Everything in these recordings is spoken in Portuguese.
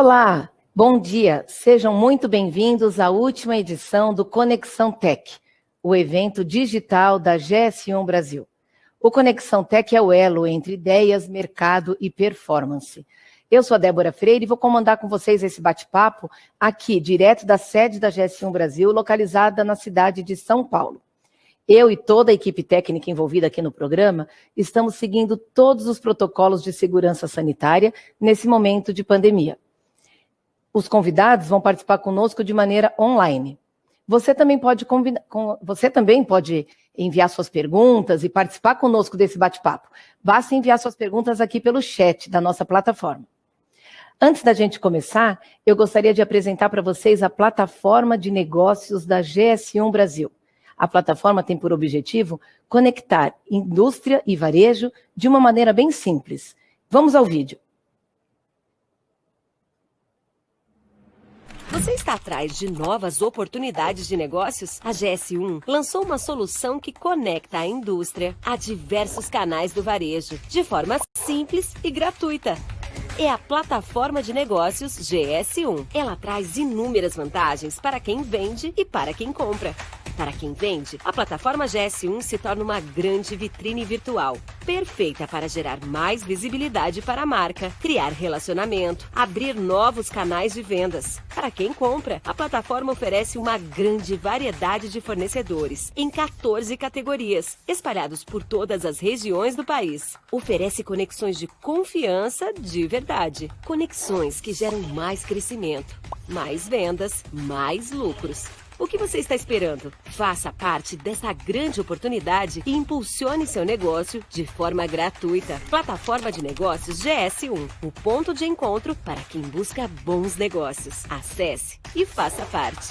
Olá, bom dia. Sejam muito bem-vindos à última edição do Conexão Tech, o evento digital da GS1 Brasil. O Conexão Tech é o elo entre ideias, mercado e performance. Eu sou a Débora Freire e vou comandar com vocês esse bate-papo aqui, direto da sede da GS1 Brasil, localizada na cidade de São Paulo. Eu e toda a equipe técnica envolvida aqui no programa estamos seguindo todos os protocolos de segurança sanitária nesse momento de pandemia. Os convidados vão participar conosco de maneira online. Você também pode enviar suas perguntas e participar conosco desse bate-papo. Basta enviar suas perguntas aqui pelo chat da nossa plataforma. Antes da gente começar, eu gostaria de apresentar para vocês a plataforma de negócios da GS1 Brasil. A plataforma tem por objetivo conectar indústria e varejo de uma maneira bem simples. Vamos ao vídeo. Você está atrás de novas oportunidades de negócios? A GS1 lançou uma solução que conecta a indústria a diversos canais do varejo, de forma simples e gratuita. É a plataforma de negócios GS1. Ela traz inúmeras vantagens para quem vende e para quem compra. Para quem vende, a plataforma GS1 se torna uma grande vitrine virtual, perfeita para gerar mais visibilidade para a marca, criar relacionamento, abrir novos canais de vendas. Para quem compra, a plataforma oferece uma grande variedade de fornecedores, em 14 categorias, espalhados por todas as regiões do país. Oferece conexões de confiança de verdade. Conexões que geram mais crescimento, mais vendas, mais lucros. O que você está esperando? Faça parte dessa grande oportunidade e impulsione seu negócio de forma gratuita. Plataforma de Negócios GS1, o ponto de encontro para quem busca bons negócios. Acesse e faça parte.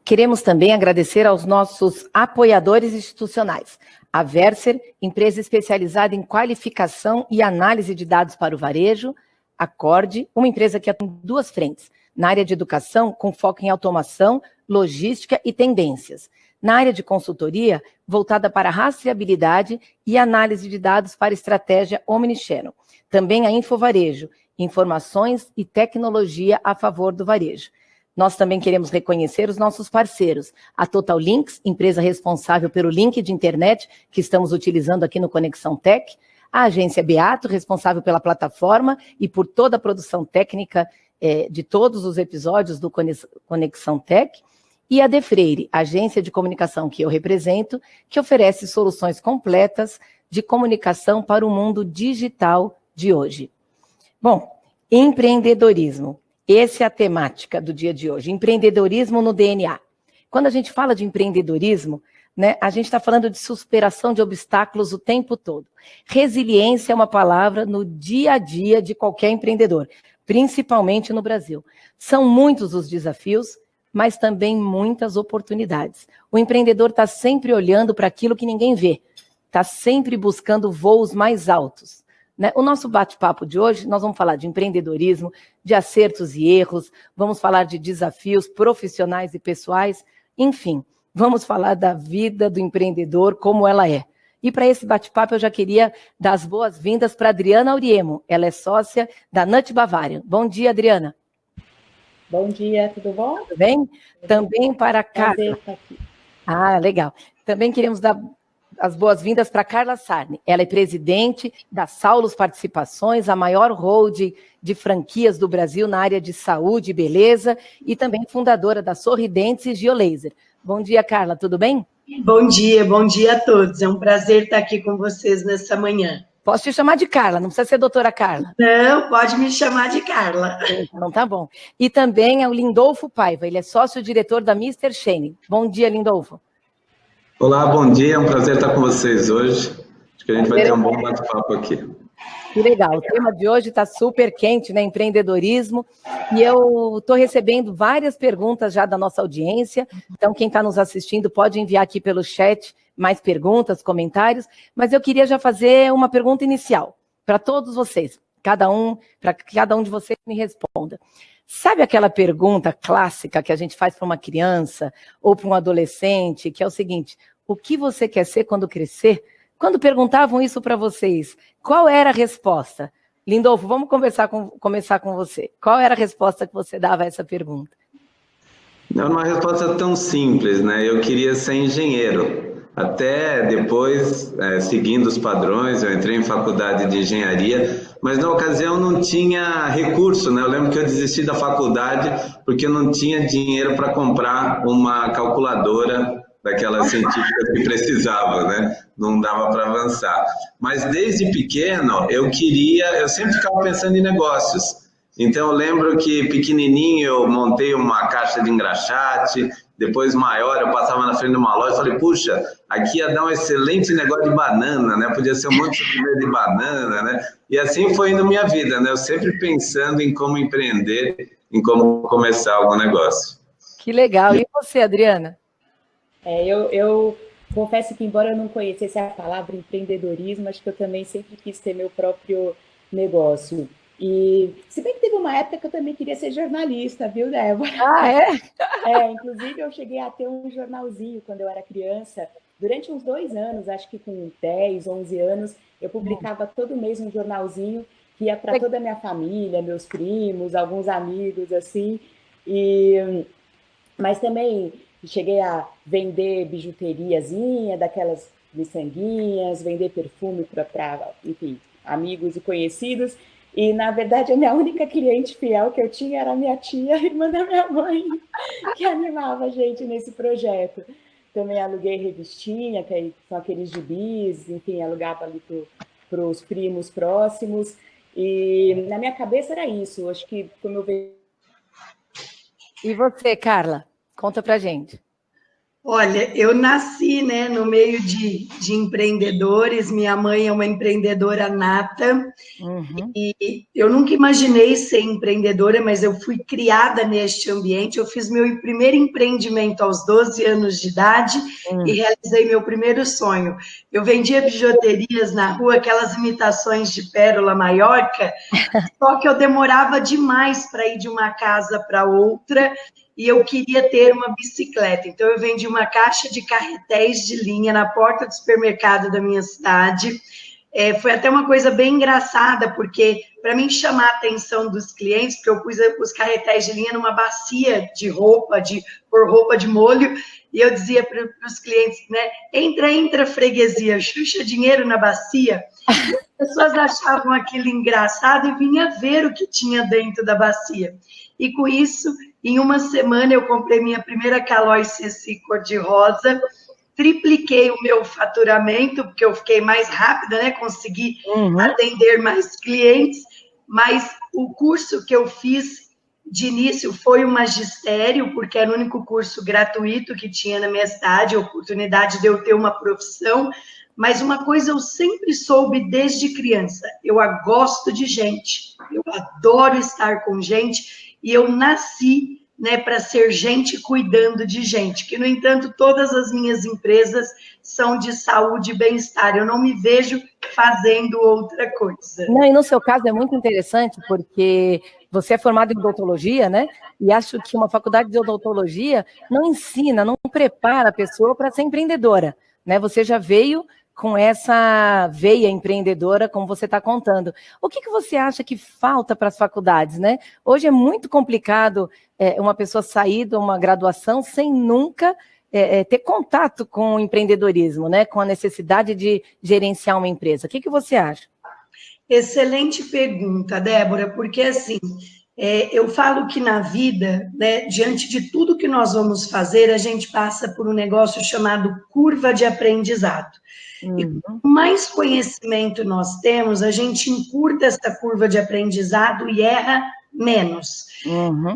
Queremos também agradecer aos nossos apoiadores institucionais. A Verser, empresa especializada em qualificação e análise de dados para o varejo. A Cord, uma empresa que atua em duas frentes. Na área de educação, com foco em automação, logística e tendências. Na área de consultoria, voltada para rastreabilidade e análise de dados para estratégia Omnichannel. Também a Infovarejo, informações e tecnologia a favor do varejo. Nós também queremos reconhecer os nossos parceiros, a Total Links, empresa responsável pelo link de internet que estamos utilizando aqui no Conexão Tech, a agência Beato, responsável pela plataforma e por toda a produção técnica de todos os episódios do Conexão Tech, e a De Freire, agência de comunicação que eu represento, que oferece soluções completas de comunicação para o mundo digital de hoje. Bom, empreendedorismo. Essa é a temática do dia de hoje, empreendedorismo no DNA. Quando a gente fala de empreendedorismo, né, a gente está falando de superação de obstáculos o tempo todo. Resiliência é uma palavra no dia a dia de qualquer empreendedor, principalmente no Brasil. São muitos os desafios, mas também muitas oportunidades. O empreendedor está sempre olhando para aquilo que ninguém vê, está sempre buscando voos mais altos. O nosso bate-papo de hoje, nós vamos falar de empreendedorismo, de acertos e erros, vamos falar de desafios profissionais e pessoais, enfim, vamos falar da vida do empreendedor como ela é. E para esse bate-papo eu já queria dar as boas-vindas para a Adriana Auriemo, ela é sócia da Nut Bavarian. Bom dia, Adriana. Bom dia, tudo bom? Tudo bem? Também para a Carla. Aqui. Ah, legal. Também queremos dar as boas-vindas para Carla Sarni. Ela é presidente da Saulos Participações, a maior holding de franquias do Brasil na área de saúde e beleza, e também fundadora da Sorridentes e Geolaser. Bom dia, Carla, tudo bem? Bom dia a todos. É um prazer estar aqui com vocês nessa manhã. Posso te chamar de Carla, não precisa ser doutora Carla. Não, pode me chamar de Carla. Então tá bom. E também é o Lindolfo Paiva, ele é sócio-diretor da Mr. Shane. Bom dia, Lindolfo. Olá, bom dia, é um prazer estar com vocês hoje. Acho que a gente vai ter um bom bate-papo aqui. Que legal, o tema de hoje está super quente, né? Empreendedorismo, e eu estou recebendo várias perguntas já da nossa audiência, então quem está nos assistindo pode enviar aqui pelo chat mais perguntas, comentários, mas eu queria já fazer uma pergunta inicial para todos vocês, para que cada um de vocês me responda. Sabe aquela pergunta clássica que a gente faz para uma criança ou para um adolescente, que é o seguinte: o que você quer ser quando crescer? Quando perguntavam isso para vocês, qual era a resposta? Lindolfo, vamos começar com você. Qual era a resposta que você dava a essa pergunta? Não, uma resposta tão simples, né? Eu queria ser engenheiro. Até depois, seguindo os padrões, eu entrei em faculdade de engenharia, mas na ocasião não tinha recurso, né? Eu lembro que eu desisti da faculdade porque eu não tinha dinheiro para comprar uma calculadora daquelas científicas que precisavam, né? Não dava para avançar. Mas desde pequeno eu sempre ficava pensando em negócios. Então eu lembro que pequenininho eu montei uma caixa de engraxate, depois maior eu passava na frente de uma loja e falei, puxa, aqui ia dar um excelente negócio de banana, né? Podia ser um monte de sobremesa de banana, né? E assim foi indo minha vida, né? Eu sempre pensando em como empreender, em como começar algum negócio. Que legal. E você, Adriana? Eu confesso que, embora eu não conhecesse a palavra empreendedorismo, acho que eu também sempre quis ter meu próprio negócio. E se bem que teve uma época que eu também queria ser jornalista, viu, Débora? Ah, é? Inclusive eu cheguei a ter um jornalzinho quando eu era criança. Durante uns 2 anos, acho que com 10, 11 anos, eu publicava todo mês um jornalzinho que ia para toda a minha família, meus primos, alguns amigos, assim. Mas também cheguei a vender bijuteriazinha, daquelas miçanguinhas, vender perfume para, enfim, amigos e conhecidos. E, na verdade, a minha única cliente fiel que eu tinha era a minha tia, irmã da minha mãe, que animava a gente nesse projeto. Também aluguei revistinha, que são aqueles gibis, enfim, alugava ali para os primos próximos. E na minha cabeça era isso. Acho que, como eu vejo... E você, Carla? Conta pra gente. Olha, eu nasci, né, no meio de empreendedores, minha mãe é uma empreendedora nata, e eu nunca imaginei ser empreendedora, mas eu fui criada neste ambiente, eu fiz meu primeiro empreendimento aos 12 anos de idade e realizei meu primeiro sonho. Eu vendia bijuterias na rua, aquelas imitações de pérola Maiorca, só que eu demorava demais para ir de uma casa para outra, e eu queria ter uma bicicleta. Então, eu vendi uma caixa de carretéis de linha na porta do supermercado da minha cidade. Foi até uma coisa bem engraçada, porque, para mim chamar a atenção dos clientes, porque eu pus os carretéis de linha numa bacia de roupa, por roupa de molho, e eu dizia para os clientes, né, entra, freguesia, xuxa dinheiro na bacia. E as pessoas achavam aquilo engraçado e vinham ver o que tinha dentro da bacia. E com isso, em uma semana, eu comprei minha primeira Calói Ceci cor-de-rosa, tripliquei o meu faturamento, porque eu fiquei mais rápida, né? Consegui atender mais clientes, mas o curso que eu fiz de início foi o magistério, porque era o único curso gratuito que tinha na minha cidade, a oportunidade de eu ter uma profissão, mas uma coisa eu sempre soube desde criança, eu gosto de gente, eu adoro estar com gente, e eu nasci, né, para ser gente cuidando de gente, que, no entanto, todas as minhas empresas são de saúde e bem-estar, eu não me vejo fazendo outra coisa. Não, e no seu caso é muito interessante, porque você é formado em odontologia, né, e acho que uma faculdade de odontologia não ensina, não prepara a pessoa para ser empreendedora, né, você já veio com essa veia empreendedora, como você está contando. O que você acha que falta para as faculdades, né? Hoje é muito complicado uma pessoa sair de uma graduação sem nunca ter contato com o empreendedorismo, né? Com a necessidade de gerenciar uma empresa. O que você acha? Excelente pergunta, Débora, porque assim, eu falo que na vida, né, diante de tudo que nós vamos fazer, a gente passa por um negócio chamado curva de aprendizado. E quanto mais conhecimento nós temos, a gente encurta essa curva de aprendizado e erra menos.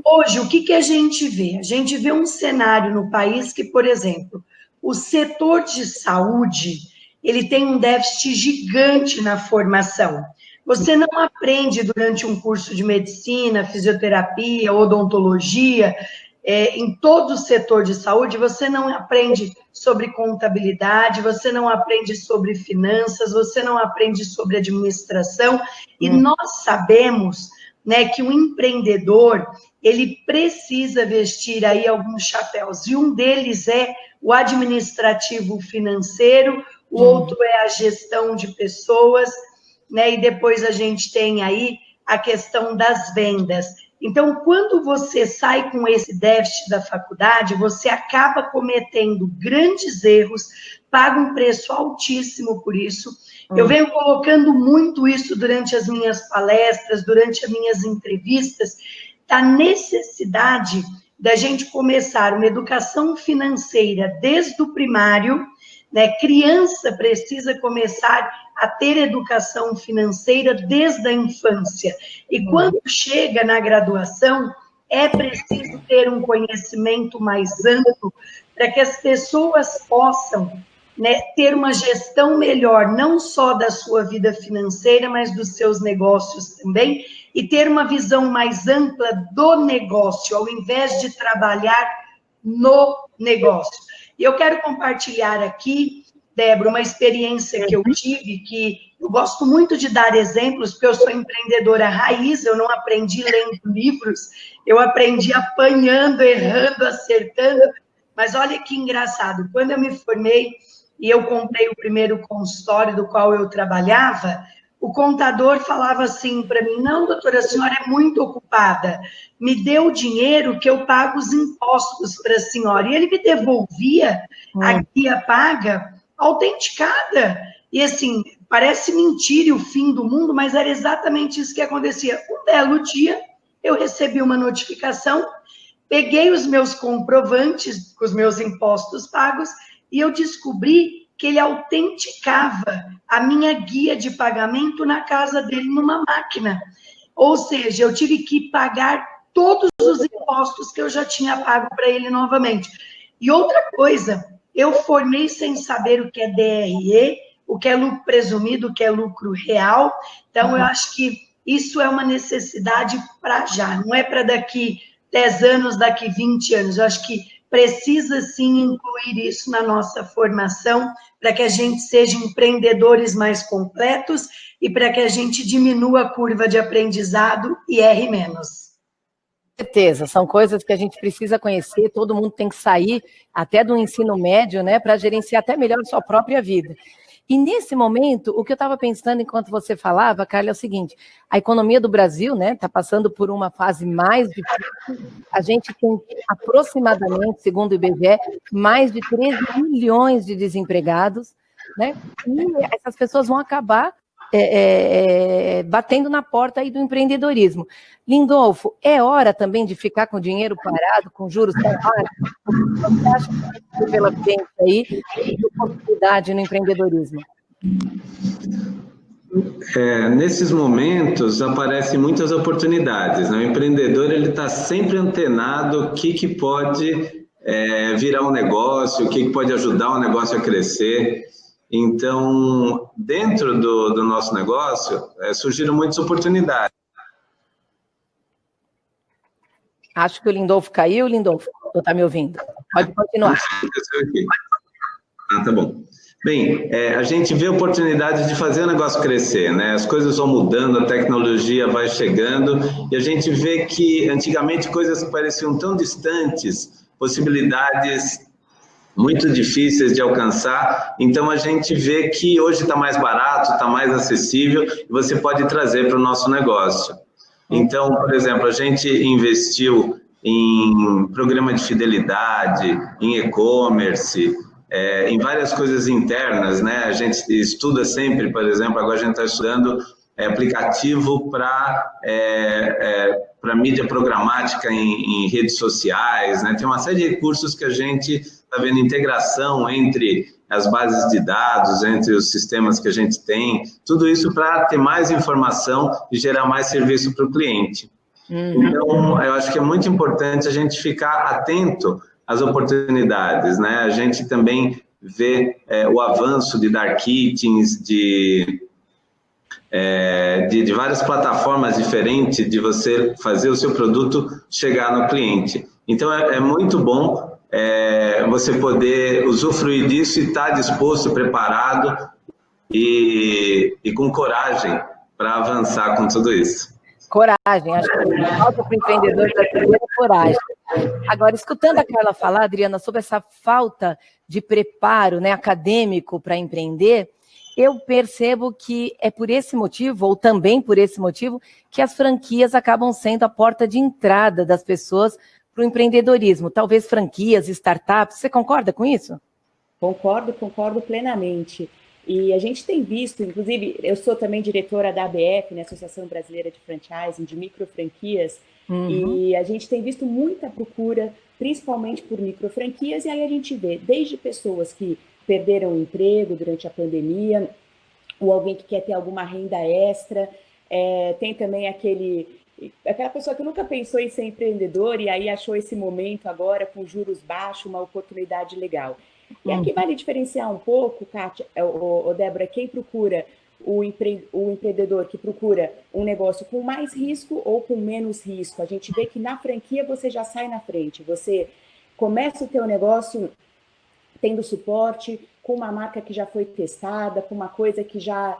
Hoje, o que a gente vê? A gente vê um cenário no país que, por exemplo, o setor de saúde, ele tem um déficit gigante na formação. Você não aprende durante um curso de medicina, fisioterapia, odontologia, em todo o setor de saúde, você não aprende sobre contabilidade, você não aprende sobre finanças, você não aprende sobre administração, e nós sabemos, né, que o empreendedor, ele precisa vestir aí alguns chapéus, e um deles é o administrativo financeiro, o outro é a gestão de pessoas, né? E depois a gente tem aí a questão das vendas. Então, quando você sai com esse déficit da faculdade, você acaba cometendo grandes erros, paga um preço altíssimo por isso. Eu venho colocando muito isso durante as minhas palestras, durante as minhas entrevistas, da necessidade da gente começar uma educação financeira desde o primário, né? Criança precisa começar a ter educação financeira desde a infância. E quando chega na graduação, é preciso ter um conhecimento mais amplo para que as pessoas possam, né, ter uma gestão melhor, não só da sua vida financeira, mas dos seus negócios também, e ter uma visão mais ampla do negócio, ao invés de trabalhar no negócio. E eu quero compartilhar aqui, Débora, uma experiência que eu tive, que eu gosto muito de dar exemplos, porque eu sou empreendedora raiz, eu não aprendi lendo livros, eu aprendi apanhando, errando, acertando, mas olha que engraçado, quando eu me formei e eu comprei o primeiro consultório do qual eu trabalhava, o contador falava assim para mim, não, doutora, a senhora é muito ocupada, me dê o dinheiro que eu pago os impostos para a senhora. E ele me devolvia a guia paga autenticada. E assim, parece mentira e o fim do mundo, mas era exatamente isso que acontecia. Um belo dia, eu recebi uma notificação, peguei os meus comprovantes, com os meus impostos pagos, e eu descobri que ele autenticava a minha guia de pagamento na casa dele, numa máquina. Ou seja, eu tive que pagar todos os impostos que eu já tinha pago para ele novamente. E outra coisa, eu formei sem saber o que é DRE, o que é lucro presumido, o que é lucro real. Então, eu acho que isso é uma necessidade para já, não é para daqui 10 anos, daqui 20 anos. Eu acho que precisa, sim, incluir isso na nossa formação, para que a gente seja empreendedores mais completos e para que a gente diminua a curva de aprendizado e erre menos. Com certeza, são coisas que a gente precisa conhecer, todo mundo tem que sair até do ensino médio, né, para gerenciar até melhor a sua própria vida. E nesse momento, o que eu estava pensando enquanto você falava, Carla, é o seguinte, a economia do Brasil, né, está passando por uma fase mais difícil, a gente tem aproximadamente, segundo o IBGE, mais de 13 milhões de desempregados, né, e essas pessoas vão acabar batendo na porta aí do empreendedorismo. Lindolfo, é hora também de ficar com dinheiro parado, com juros tão baixos? O que você acha que tem pela frente aí de oportunidade no empreendedorismo? Nesses momentos aparecem muitas oportunidades, né? O empreendedor ele está sempre antenado o que pode virar um negócio, o que pode ajudar o negócio a crescer. Então, dentro do nosso negócio, surgiram muitas oportunidades. Acho que o Lindolfo caiu, Lindolfo. Você está me ouvindo? Pode continuar. Tá bom. Bem, a gente vê oportunidades de fazer o negócio crescer, né? As coisas vão mudando, a tecnologia vai chegando, e a gente vê que antigamente coisas que pareciam tão distantes, possibilidades muito difíceis de alcançar, então a gente vê que hoje está mais barato, está mais acessível, e você pode trazer para o nosso negócio. Então, por exemplo, a gente investiu em programa de fidelidade, em e-commerce, em várias coisas internas, né? A gente estuda sempre, por exemplo, agora a gente está estudando aplicativo para mídia programática em redes sociais, né? Tem uma série de recursos que a gente está vendo integração entre as bases de dados, entre os sistemas que a gente tem, tudo isso para ter mais informação e gerar mais serviço para o cliente. Então, eu acho que é muito importante a gente ficar atento às oportunidades, né? A gente também vê o avanço de dark kitchens, de várias plataformas diferentes de você fazer o seu produto chegar no cliente. Então, é muito bom você poder usufruir disso e estar disposto, preparado e com coragem para avançar com tudo isso. Coragem, acho que falta para o empreendedor brasileiro é coragem. Agora, escutando a Carla falar, Adriana, sobre essa falta de preparo, né, acadêmico para empreender, eu percebo que é por esse motivo, ou também por esse motivo, que as franquias acabam sendo a porta de entrada das pessoas para o empreendedorismo. Talvez franquias, startups, você concorda com isso? Concordo plenamente. E a gente tem visto, inclusive, eu sou também diretora da ABF, né, Associação Brasileira de Franchising, de microfranquias, e a gente tem visto muita procura, principalmente por microfranquias, e aí a gente vê desde pessoas que perderam o emprego durante a pandemia, ou alguém que quer ter alguma renda extra, tem também aquela pessoa que nunca pensou em ser empreendedor e aí achou esse momento agora com juros baixos, uma oportunidade legal. E aqui vale diferenciar um pouco, Kátia, Débora, quem procura o empreendedor que procura um negócio com mais risco ou com menos risco. A gente vê que na franquia você já sai na frente, você começa o teu negócio tendo suporte, com uma marca que já foi testada, com uma coisa que já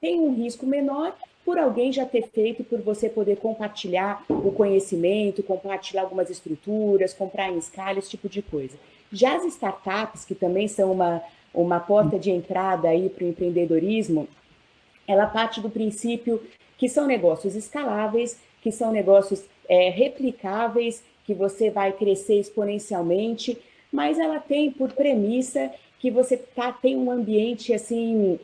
tem um risco menor, por alguém já ter feito, por você poder compartilhar o conhecimento, compartilhar algumas estruturas, comprar em escala, esse tipo de coisa. Já as startups, que também são uma porta de entrada aí para o empreendedorismo, ela parte do princípio que são negócios escaláveis, que são negócios replicáveis, que você vai crescer exponencialmente, mas ela tem por premissa que você tem um ambiente assim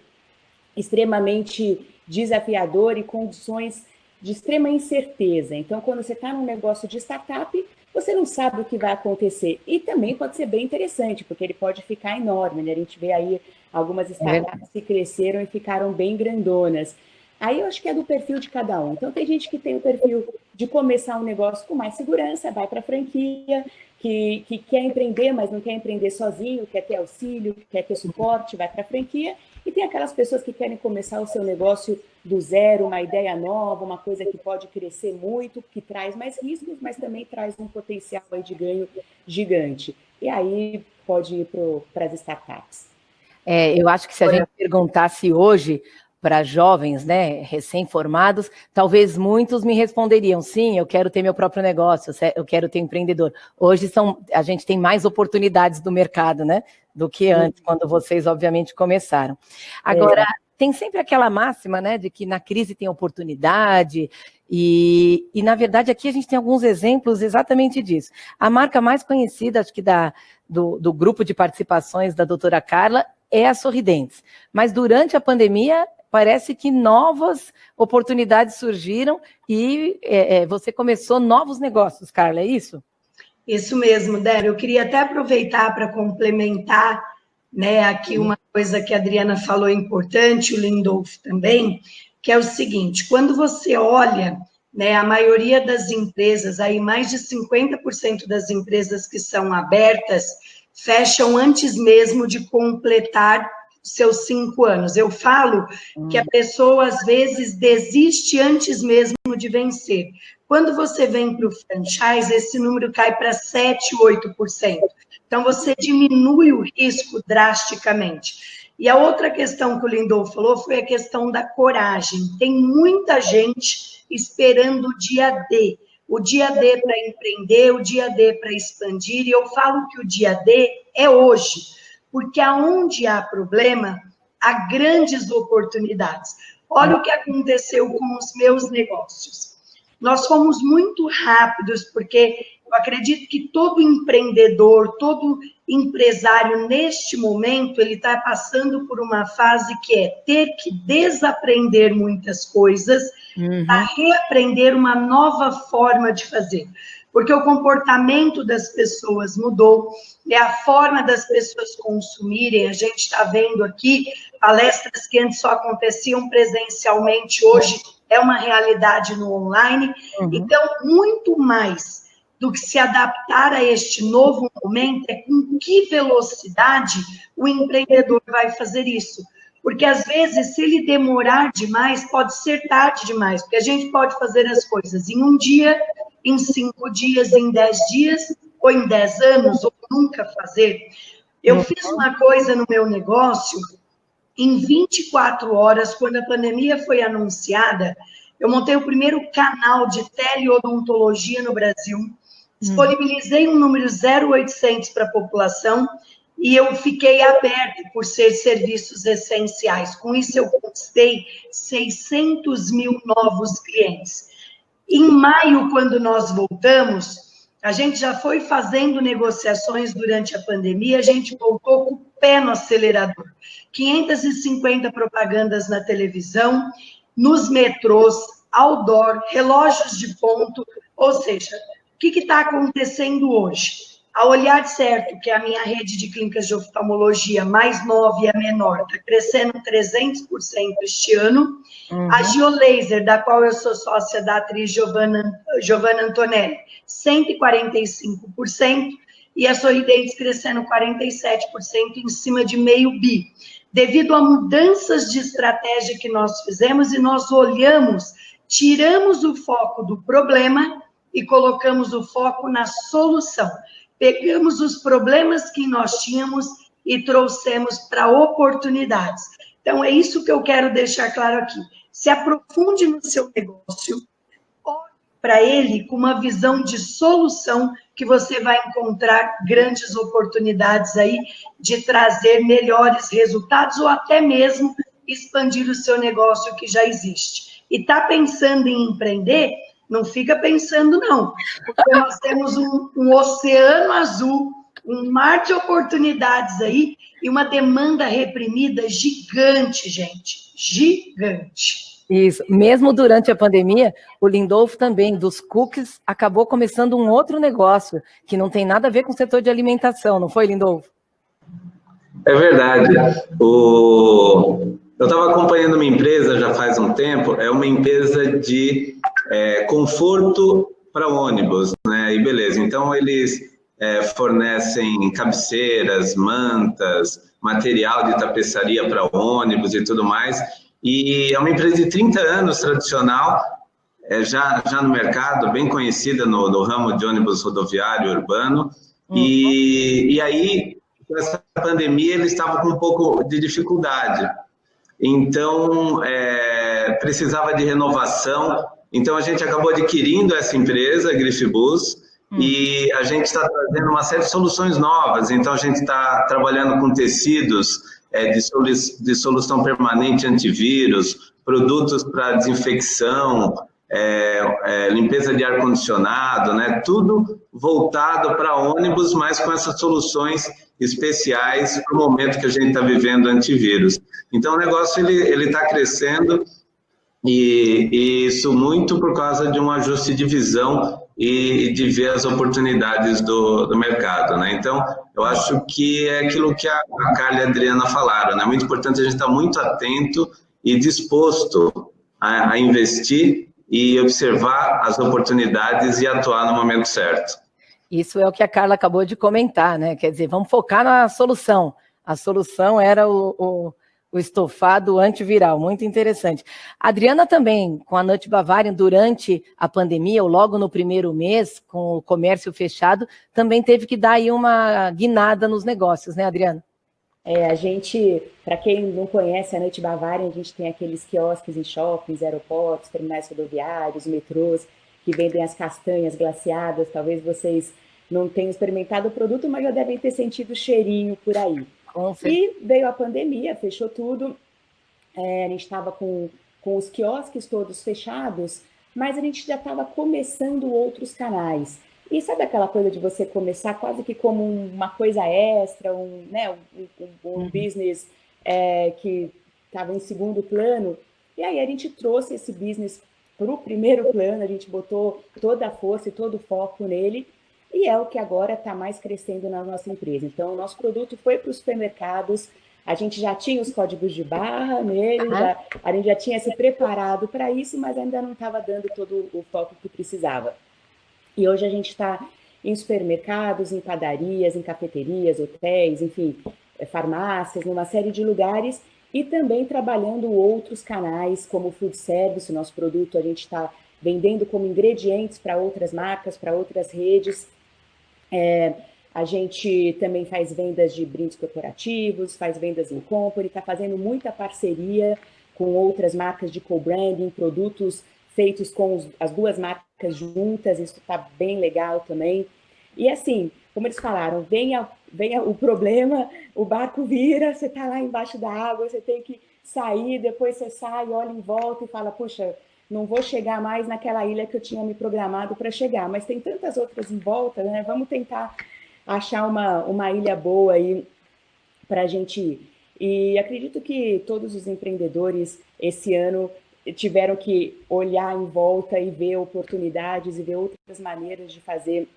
extremamente desafiador e condições de extrema incerteza. Então, quando você está num negócio de startup, você não sabe o que vai acontecer. E também pode ser bem interessante, porque ele pode ficar enorme, né? A gente vê aí algumas startups que cresceram e ficaram bem grandonas. Aí eu acho que é do perfil de cada um. Então, tem gente que tem o perfil de começar um negócio com mais segurança, vai para a franquia, que quer empreender, mas não quer empreender sozinho, quer ter auxílio, quer ter suporte, vai para a franquia. E tem aquelas pessoas que querem começar o seu negócio do zero, uma ideia nova, uma coisa que pode crescer muito, que traz mais riscos, mas também traz um potencial aí de ganho gigante. E aí pode ir para as startups. Eu acho que se a gente perguntasse hoje para jovens, né, recém-formados, talvez muitos me responderiam, sim, eu quero ter meu próprio negócio, eu quero ter empreendedor. Hoje a gente tem mais oportunidades do mercado, né, do que antes, quando vocês, obviamente, começaram. Agora, tem sempre aquela máxima, né, de que na crise tem oportunidade, e na verdade, aqui a gente tem alguns exemplos exatamente disso. A marca mais conhecida, acho que do grupo de participações da doutora Carla, é a Sorridentes. Mas durante a pandemia, parece que novas oportunidades surgiram e você começou novos negócios, Carla, é isso? Isso mesmo, Débora. Eu queria até aproveitar para complementar, né, aqui uma coisa que a Adriana falou importante, o Lindolf também, que é o seguinte, quando você olha, né, a maioria das empresas, aí mais de 50% das empresas que são abertas, fecham antes mesmo de completar seus 5 anos. Eu falo que a pessoa, às vezes, desiste antes mesmo de vencer. Quando você vem para o franchise, esse número cai para 7%, 8%. Então, você diminui o risco drasticamente. E a outra questão que o Lindolf falou foi a questão da coragem. Tem muita gente esperando o dia D. O dia D para empreender, o dia D para expandir, e eu falo que o dia D é hoje, porque aonde há problema, há grandes oportunidades. Olha o que aconteceu com os meus negócios. Nós fomos muito rápidos, porque eu acredito que todo empreendedor, todo empresário, neste momento, ele está passando por uma fase que é ter que desaprender muitas coisas, para reaprender uma nova forma de fazer. Porque o comportamento das pessoas mudou, a forma das pessoas consumirem, a gente está vendo aqui palestras que antes só aconteciam presencialmente, hoje é uma realidade no online. Então, muito mais do que se adaptar a este novo momento é com que velocidade o empreendedor vai fazer isso. Porque, às vezes, se ele demorar demais, pode ser tarde demais, porque a gente pode fazer as coisas em um dia, em 5 dias, em 10 dias, ou em 10 anos, ou nunca fazer. Eu fiz uma coisa no meu negócio, em 24 horas, quando a pandemia foi anunciada, eu montei o primeiro canal de teleodontologia no Brasil, disponibilizei um número 0800 para a população e eu fiquei aberto por ser serviços essenciais. Com isso, eu conquistei 600 mil novos clientes. Em maio, quando nós voltamos, a gente já foi fazendo negociações durante a pandemia, a gente voltou com o pé no acelerador. 550 propagandas na televisão, nos metrôs, outdoor, relógios de ponto, ou seja, o que está acontecendo hoje? A Olhar Certo, que é a minha rede de clínicas de oftalmologia mais nova e a menor, está crescendo 300% este ano. A Giolaser, da qual eu sou sócia da atriz Giovanna Antonelli, 145%, e a Sorridentes crescendo 47% em cima de meio bi. Devido a mudanças de estratégia que nós fizemos, e nós olhamos, tiramos o foco do problema e colocamos o foco na solução. Pegamos os problemas que nós tínhamos e trouxemos para oportunidades. Então, é isso que eu quero deixar claro aqui. Se aprofunde no seu negócio, olhe para ele com uma visão de solução, que você vai encontrar grandes oportunidades aí de trazer melhores resultados ou até mesmo expandir o seu negócio que já existe. E está pensando em empreender? Não fica pensando, não, porque nós temos um oceano azul, um mar de oportunidades aí e uma demanda reprimida gigante, gente, gigante. Isso, mesmo durante a pandemia, o Lindolfo também, dos cookies, acabou começando um outro negócio, que não tem nada a ver com o setor de alimentação, não foi, Lindolfo? É verdade. Eu estava acompanhando uma empresa já faz um tempo, é uma empresa de conforto para ônibus, né? E beleza, então eles fornecem cabeceiras, mantas, material de tapeçaria para ônibus e tudo mais. E é uma empresa de 30 anos, tradicional, já no mercado, bem conhecida no ramo de ônibus rodoviário urbano. E aí, com essa pandemia, eles estavam com um pouco de dificuldade. Então, precisava de renovação. Então, a gente acabou adquirindo essa empresa, a Grifibus, e a gente está trazendo uma série de soluções novas. Então, a gente está trabalhando com tecidos de solução permanente antivírus, produtos para desinfecção, limpeza de ar-condicionado, né? Tudo voltado para ônibus, mas com essas soluções especiais para o momento que a gente está vivendo antivírus. Então, o negócio ele está crescendo, e isso muito por causa de um ajuste de visão e de ver as oportunidades do mercado, né? Então, eu acho que é aquilo que a Carla e a Adriana falaram, né? É muito importante a gente estar muito atento e disposto a investir e observar as oportunidades e atuar no momento certo. Isso é o que a Carla acabou de comentar, né? Quer dizer, vamos focar na solução. A solução era o estofado antiviral, muito interessante. A Adriana também, com a Nut Bavarian, durante a pandemia, ou logo no primeiro mês, com o comércio fechado, também teve que dar aí uma guinada nos negócios, né, Adriana? A gente, para quem não conhece a Nut Bavarian, a gente tem aqueles quiosques em shoppings, aeroportos, terminais rodoviários, metrôs, que vendem as castanhas glaciadas. Talvez vocês não tenham experimentado o produto, mas já devem ter sentido o cheirinho por aí. E veio a pandemia, fechou tudo, a gente estava com os quiosques todos fechados, mas a gente já estava começando outros canais. E sabe aquela coisa de você começar quase que como uma coisa extra, um business que estava em segundo plano? E aí a gente trouxe esse business para o primeiro plano, a gente botou toda a força e todo o foco nele, e é o que agora está mais crescendo na nossa empresa. Então, o nosso produto foi para os supermercados, a gente já tinha os códigos de barra nele, a gente já tinha se preparado para isso, mas ainda não estava dando todo o foco que precisava. E hoje a gente está em supermercados, em padarias, em cafeterias, hotéis, enfim, farmácias, numa série de lugares, e também trabalhando outros canais, como food service. O nosso produto a gente está vendendo como ingredientes para outras marcas, para outras redes. A gente também faz vendas de brindes corporativos, faz vendas em company, está fazendo muita parceria com outras marcas de co-branding, produtos feitos com as duas marcas juntas, isso está bem legal também. E assim, como eles falaram, venha o problema, o barco vira, você está lá embaixo da água, você tem que sair, depois você sai, olha em volta e fala, puxa, não vou chegar mais naquela ilha que eu tinha me programado para chegar, mas tem tantas outras em volta, né? Vamos tentar achar uma ilha boa aí para a gente ir. E acredito que todos os empreendedores esse ano tiveram que olhar em volta e ver oportunidades e ver outras maneiras de fazer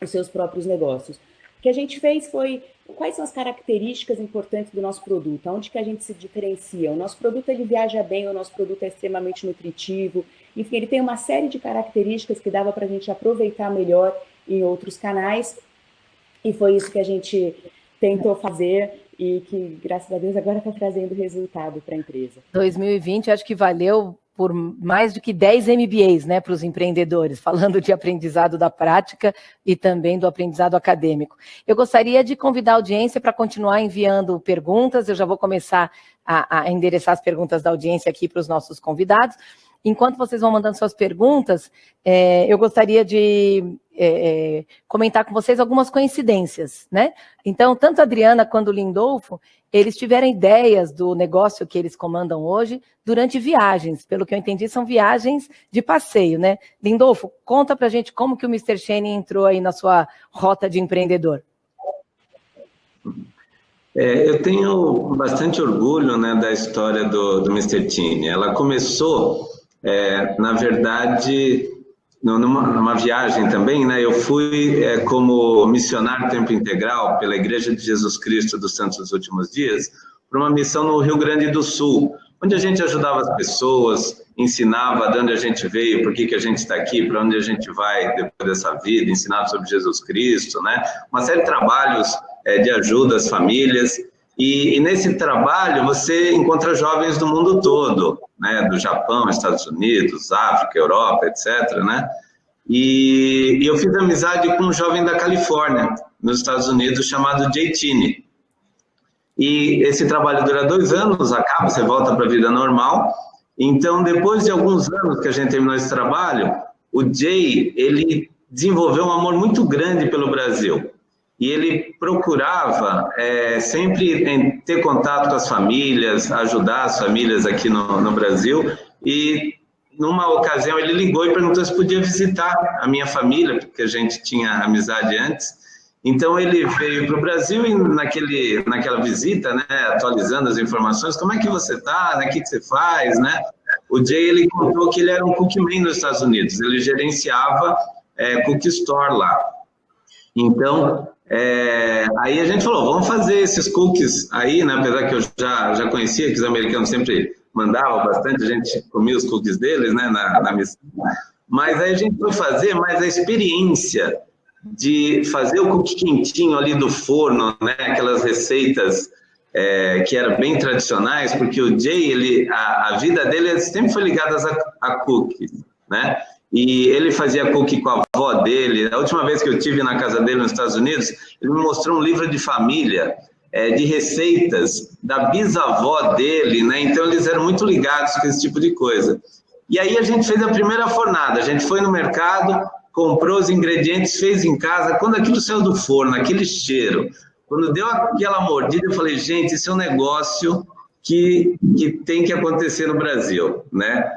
os seus próprios negócios. O que a gente fez foi quais são as características importantes do nosso produto, onde que a gente se diferencia. O nosso produto ele viaja bem, o nosso produto é extremamente nutritivo, enfim, ele tem uma série de características que dava para a gente aproveitar melhor em outros canais, e foi isso que a gente tentou fazer e que, graças a Deus, agora está trazendo resultado para a empresa. 2020, acho que valeu por mais do que 10 MBAs, né, para os empreendedores, falando de aprendizado da prática e também do aprendizado acadêmico. Eu gostaria de convidar a audiência para continuar enviando perguntas, eu já vou começar a endereçar as perguntas da audiência aqui para os nossos convidados. Enquanto vocês vão mandando suas perguntas, eu gostaria de comentar com vocês algumas coincidências, né? Então, tanto a Adriana quanto o Lindolfo, eles tiveram ideias do negócio que eles comandam hoje durante viagens. Pelo que eu entendi, são viagens de passeio, né? Lindolfo, conta pra gente como que o Mr. Shane entrou aí na sua rota de empreendedor. Eu tenho bastante orgulho, né, da história do Mr. Tini. Ela começou, na verdade, numa viagem também, né? Eu fui como missionário tempo integral pela Igreja de Jesus Cristo dos Santos dos Últimos Dias para uma missão no Rio Grande do Sul, onde a gente ajudava as pessoas, ensinava de onde a gente veio, por que a gente está aqui, para onde a gente vai depois dessa vida, ensinava sobre Jesus Cristo, né? Uma série de trabalhos de ajuda às famílias. E nesse trabalho você encontra jovens do mundo todo, né? Do Japão, Estados Unidos, África, Europa, etc., né? E eu fiz amizade com um jovem da Califórnia, nos Estados Unidos, chamado Jay Tini. E esse trabalho dura 2 anos, acaba, você volta para a vida normal. Então, depois de alguns anos que a gente terminou esse trabalho, o Jay, ele desenvolveu um amor muito grande pelo Brasil. E ele procurava sempre ter contato com as famílias, ajudar as famílias aqui no Brasil. E numa ocasião ele ligou e perguntou se podia visitar a minha família, porque a gente tinha amizade antes. Então ele veio para o Brasil e naquela visita, né, atualizando as informações, como é que você está, né, o que você faz, né? O Jay, ele contou que ele era um cookman nos Estados Unidos, ele gerenciava cookie store lá. Então, aí a gente falou, vamos fazer esses cookies aí, né? Apesar que eu já conhecia, que os americanos sempre mandavam bastante, a gente comia os cookies deles, né, na missão. Mas aí a gente foi fazer, mas a experiência de fazer o cookie quentinho ali do forno, né, aquelas receitas que eram bem tradicionais, porque o Jay, a vida dele sempre foi ligada a cookies, né? E ele fazia cookie com a avó dele. A última vez que eu estive na casa dele nos Estados Unidos, ele me mostrou um livro de família, de receitas da bisavó dele, né? Então eles eram muito ligados com esse tipo de coisa. E aí a gente fez a primeira fornada, a gente foi no mercado, comprou os ingredientes, fez em casa. Quando aquilo saiu do forno, aquele cheiro, quando deu aquela mordida, eu falei, gente, isso é um negócio que tem que acontecer no Brasil, né?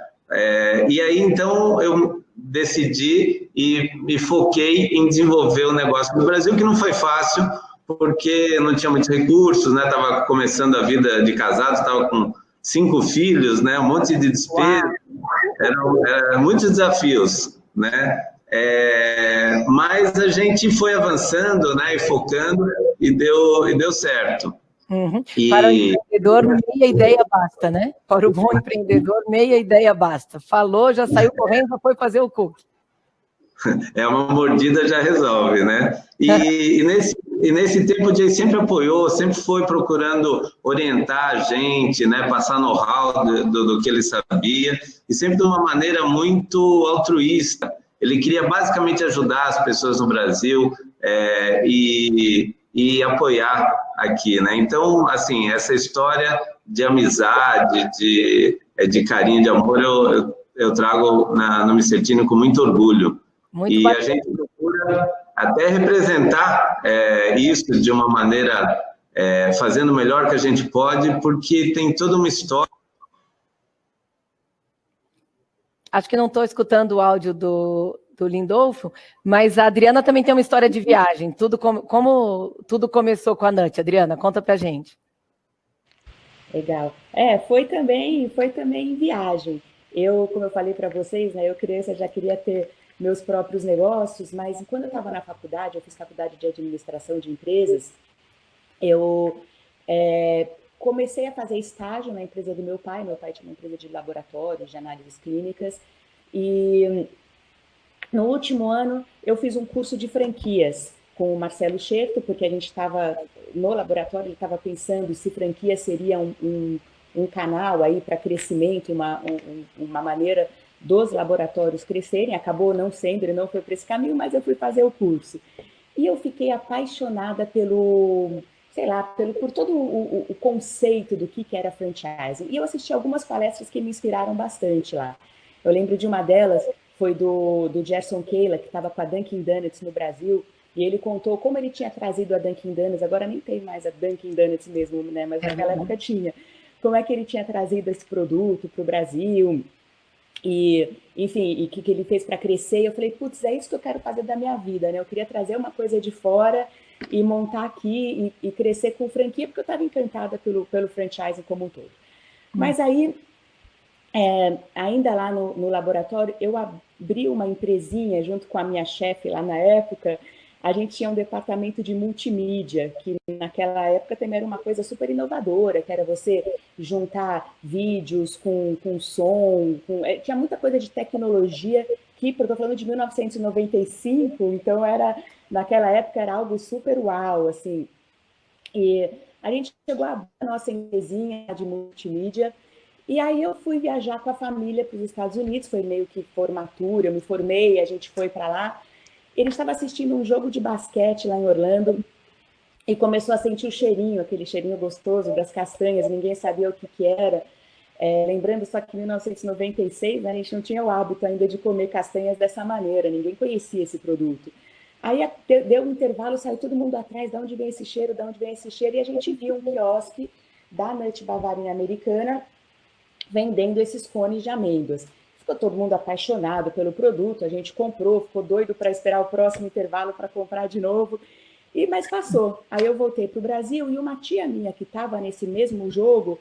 E aí, então, eu decidi e me foquei em desenvolver o negócio no Brasil, que não foi fácil, porque não tinha muitos recursos, né? Estava começando a vida de casado, estava com 5 filhos, né? Um monte de despesa, eram muitos desafios, né? Mas a gente foi avançando, né? E focando, e deu certo. Uhum. Para o empreendedor, meia ideia basta, né? Para o bom empreendedor, meia ideia basta. Falou, já saiu correndo, já foi fazer o cookie. Uma mordida já resolve, né? E nesse tempo o Jay sempre apoiou, sempre foi procurando orientar a gente, né? Passar know-how do que ele sabia, e sempre de uma maneira muito altruísta. Ele queria basicamente ajudar as pessoas no Brasil e apoiar aqui, né? Então, assim, essa história de amizade, de carinho, de amor, eu trago no Micertino com muito orgulho. Muito e bacana. A gente procura até representar isso de uma maneira, fazendo o melhor que a gente pode, porque tem toda uma história. Acho que não estou escutando o áudio do Lindolfo, mas a Adriana também tem uma história de viagem. Como tudo começou com a Nut, Adriana? Conta pra gente. Legal. Foi também em viagem. Como eu falei para vocês, né, eu criança já queria ter meus próprios negócios, mas quando eu estava na faculdade, eu fiz faculdade de administração de empresas, eu comecei a fazer estágio na empresa do meu pai. Meu pai tinha uma empresa de laboratórios, de análises clínicas, e no último ano eu fiz um curso de franquias com o Marcelo Scherto, porque a gente estava no laboratório, ele estava pensando se franquia seria um canal aí para crescimento, uma maneira dos laboratórios crescerem. Acabou não sendo, ele não foi para esse caminho, mas eu fui fazer o curso. E eu fiquei apaixonada por todo o conceito do que era franchising. E eu assisti algumas palestras que me inspiraram bastante lá. Eu lembro de uma delas, foi do Gerson Keila, que estava com a Dunkin' Donuts no Brasil, e ele contou como ele tinha trazido a Dunkin' Donuts. Agora nem tem mais a Dunkin' Donuts mesmo, né? Mas naquela época tinha. Como é que ele tinha trazido esse produto para o Brasil, e, enfim, e o que ele fez para crescer. E eu falei, putz, é isso que eu quero fazer da minha vida, né? Eu queria trazer uma coisa de fora e montar aqui e crescer com franquia, porque eu estava encantada pelo franchising como um todo. Mas aí, ainda lá no laboratório, eu abri uma empresinha junto com a minha chefe lá na época. A gente tinha um departamento de multimídia, que naquela época também era uma coisa super inovadora, que era você juntar vídeos com som, tinha muita coisa de tecnologia, porque eu estou falando de 1995, então naquela época era algo super uau, assim. E a gente chegou a abrir a nossa empresinha de multimídia, e aí eu fui viajar com a família para os Estados Unidos, foi meio que formatura, eu me formei, a gente foi para lá. Ele estava assistindo um jogo de basquete lá em Orlando e começou a sentir o cheirinho, aquele cheirinho gostoso das castanhas, ninguém sabia o que era. Lembrando só que em 1996, né, a gente não tinha o hábito ainda de comer castanhas dessa maneira, ninguém conhecia esse produto. Aí deu um intervalo, saiu todo mundo atrás, de onde vem esse cheiro, e a gente viu um quiosque da Nut Bavarian Americana vendendo esses cones de amêndoas. Ficou todo mundo apaixonado pelo produto, a gente comprou, ficou doido para esperar o próximo intervalo para comprar de novo, mas passou. Aí eu voltei para o Brasil e uma tia minha que estava nesse mesmo jogo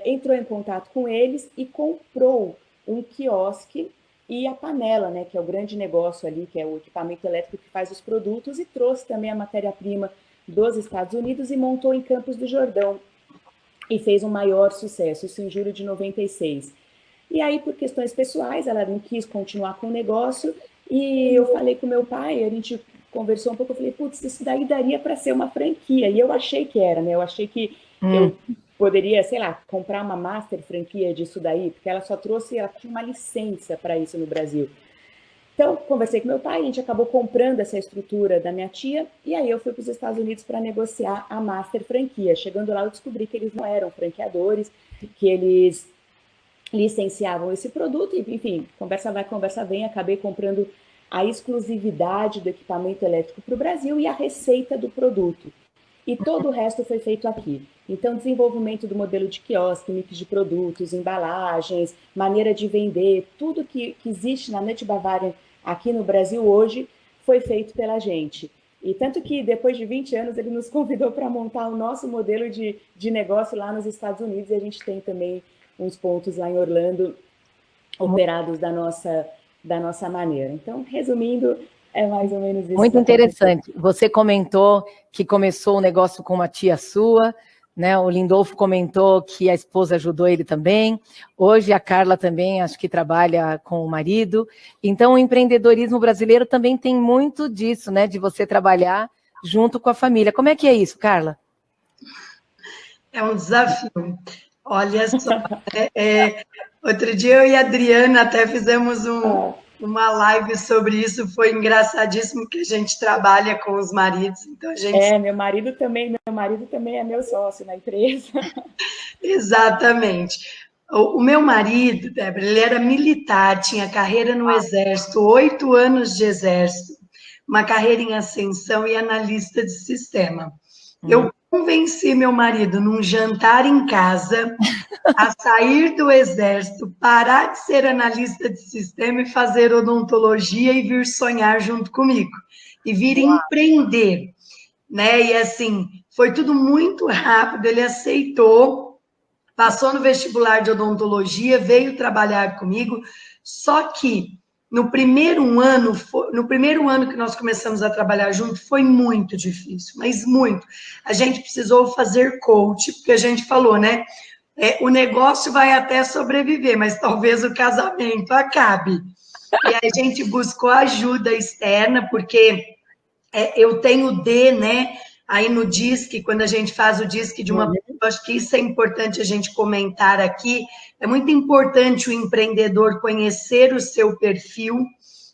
entrou em contato com eles e comprou um quiosque e a panela, né, que é o grande negócio ali, que é o equipamento elétrico que faz os produtos, e trouxe também a matéria-prima dos Estados Unidos e montou em Campos do Jordão e fez um maior sucesso, isso em julho de 96. E aí, por questões pessoais, ela não quis continuar com o negócio, e eu falei com meu pai, a gente conversou um pouco, eu falei, putz, isso daí daria para ser uma franquia, e eu achei que era, né? Eu achei que eu poderia, sei lá, comprar uma master franquia disso daí, porque ela tinha uma licença para isso no Brasil. Então, conversei com meu pai, a gente acabou comprando essa estrutura da minha tia, e aí eu fui para os Estados Unidos para negociar a master franquia. Chegando lá, eu descobri que eles não eram franqueadores, que eles licenciavam esse produto, e, enfim, conversa vai, conversa vem, acabei comprando a exclusividade do equipamento elétrico para o Brasil e a receita do produto. E todo o resto foi feito aqui. Então, desenvolvimento do modelo de quiosque, mix de produtos, embalagens, maneira de vender, tudo que existe na Nut Bavarian aqui no Brasil hoje foi feito pela gente. E tanto que depois de 20 anos ele nos convidou para montar o nosso modelo de negócio lá nos Estados Unidos, e a gente tem também uns pontos lá em Orlando operados da nossa maneira. Então, resumindo, é mais ou menos isso. Muito interessante. Você comentou que começou o negócio com uma tia sua, né? O Lindolfo comentou que a esposa ajudou ele também. Hoje a Carla também, acho que trabalha com o marido. Então, o empreendedorismo brasileiro também tem muito disso, né? De você trabalhar junto com a família. Como é que é isso, Carla? É um desafio. Olha só, outro dia eu e a Adriana até fizemos uma live sobre isso, foi engraçadíssimo, que a gente trabalha com os maridos, então a gente... meu marido também é meu sócio na empresa. Exatamente. O meu marido, Débora, ele era militar, tinha carreira no Exército, 8 anos de Exército, uma carreira em ascensão e analista de sistema. Eu convenci meu marido, num jantar em casa, a sair do Exército, parar de ser analista de sistema e fazer odontologia e vir sonhar junto comigo, e vir empreender, né? E assim, foi tudo muito rápido, ele aceitou, passou no vestibular de odontologia, veio trabalhar comigo, só que no primeiro ano que nós começamos a trabalhar junto, foi muito difícil, mas muito. A gente precisou fazer coach, porque a gente falou, né? O negócio vai até sobreviver, mas talvez o casamento acabe. E aí a gente buscou ajuda externa, porque eu tenho D, né? Aí no DISC, quando a gente faz o DISC de uma pessoa, acho que isso é importante a gente comentar aqui, é muito importante o empreendedor conhecer o seu perfil,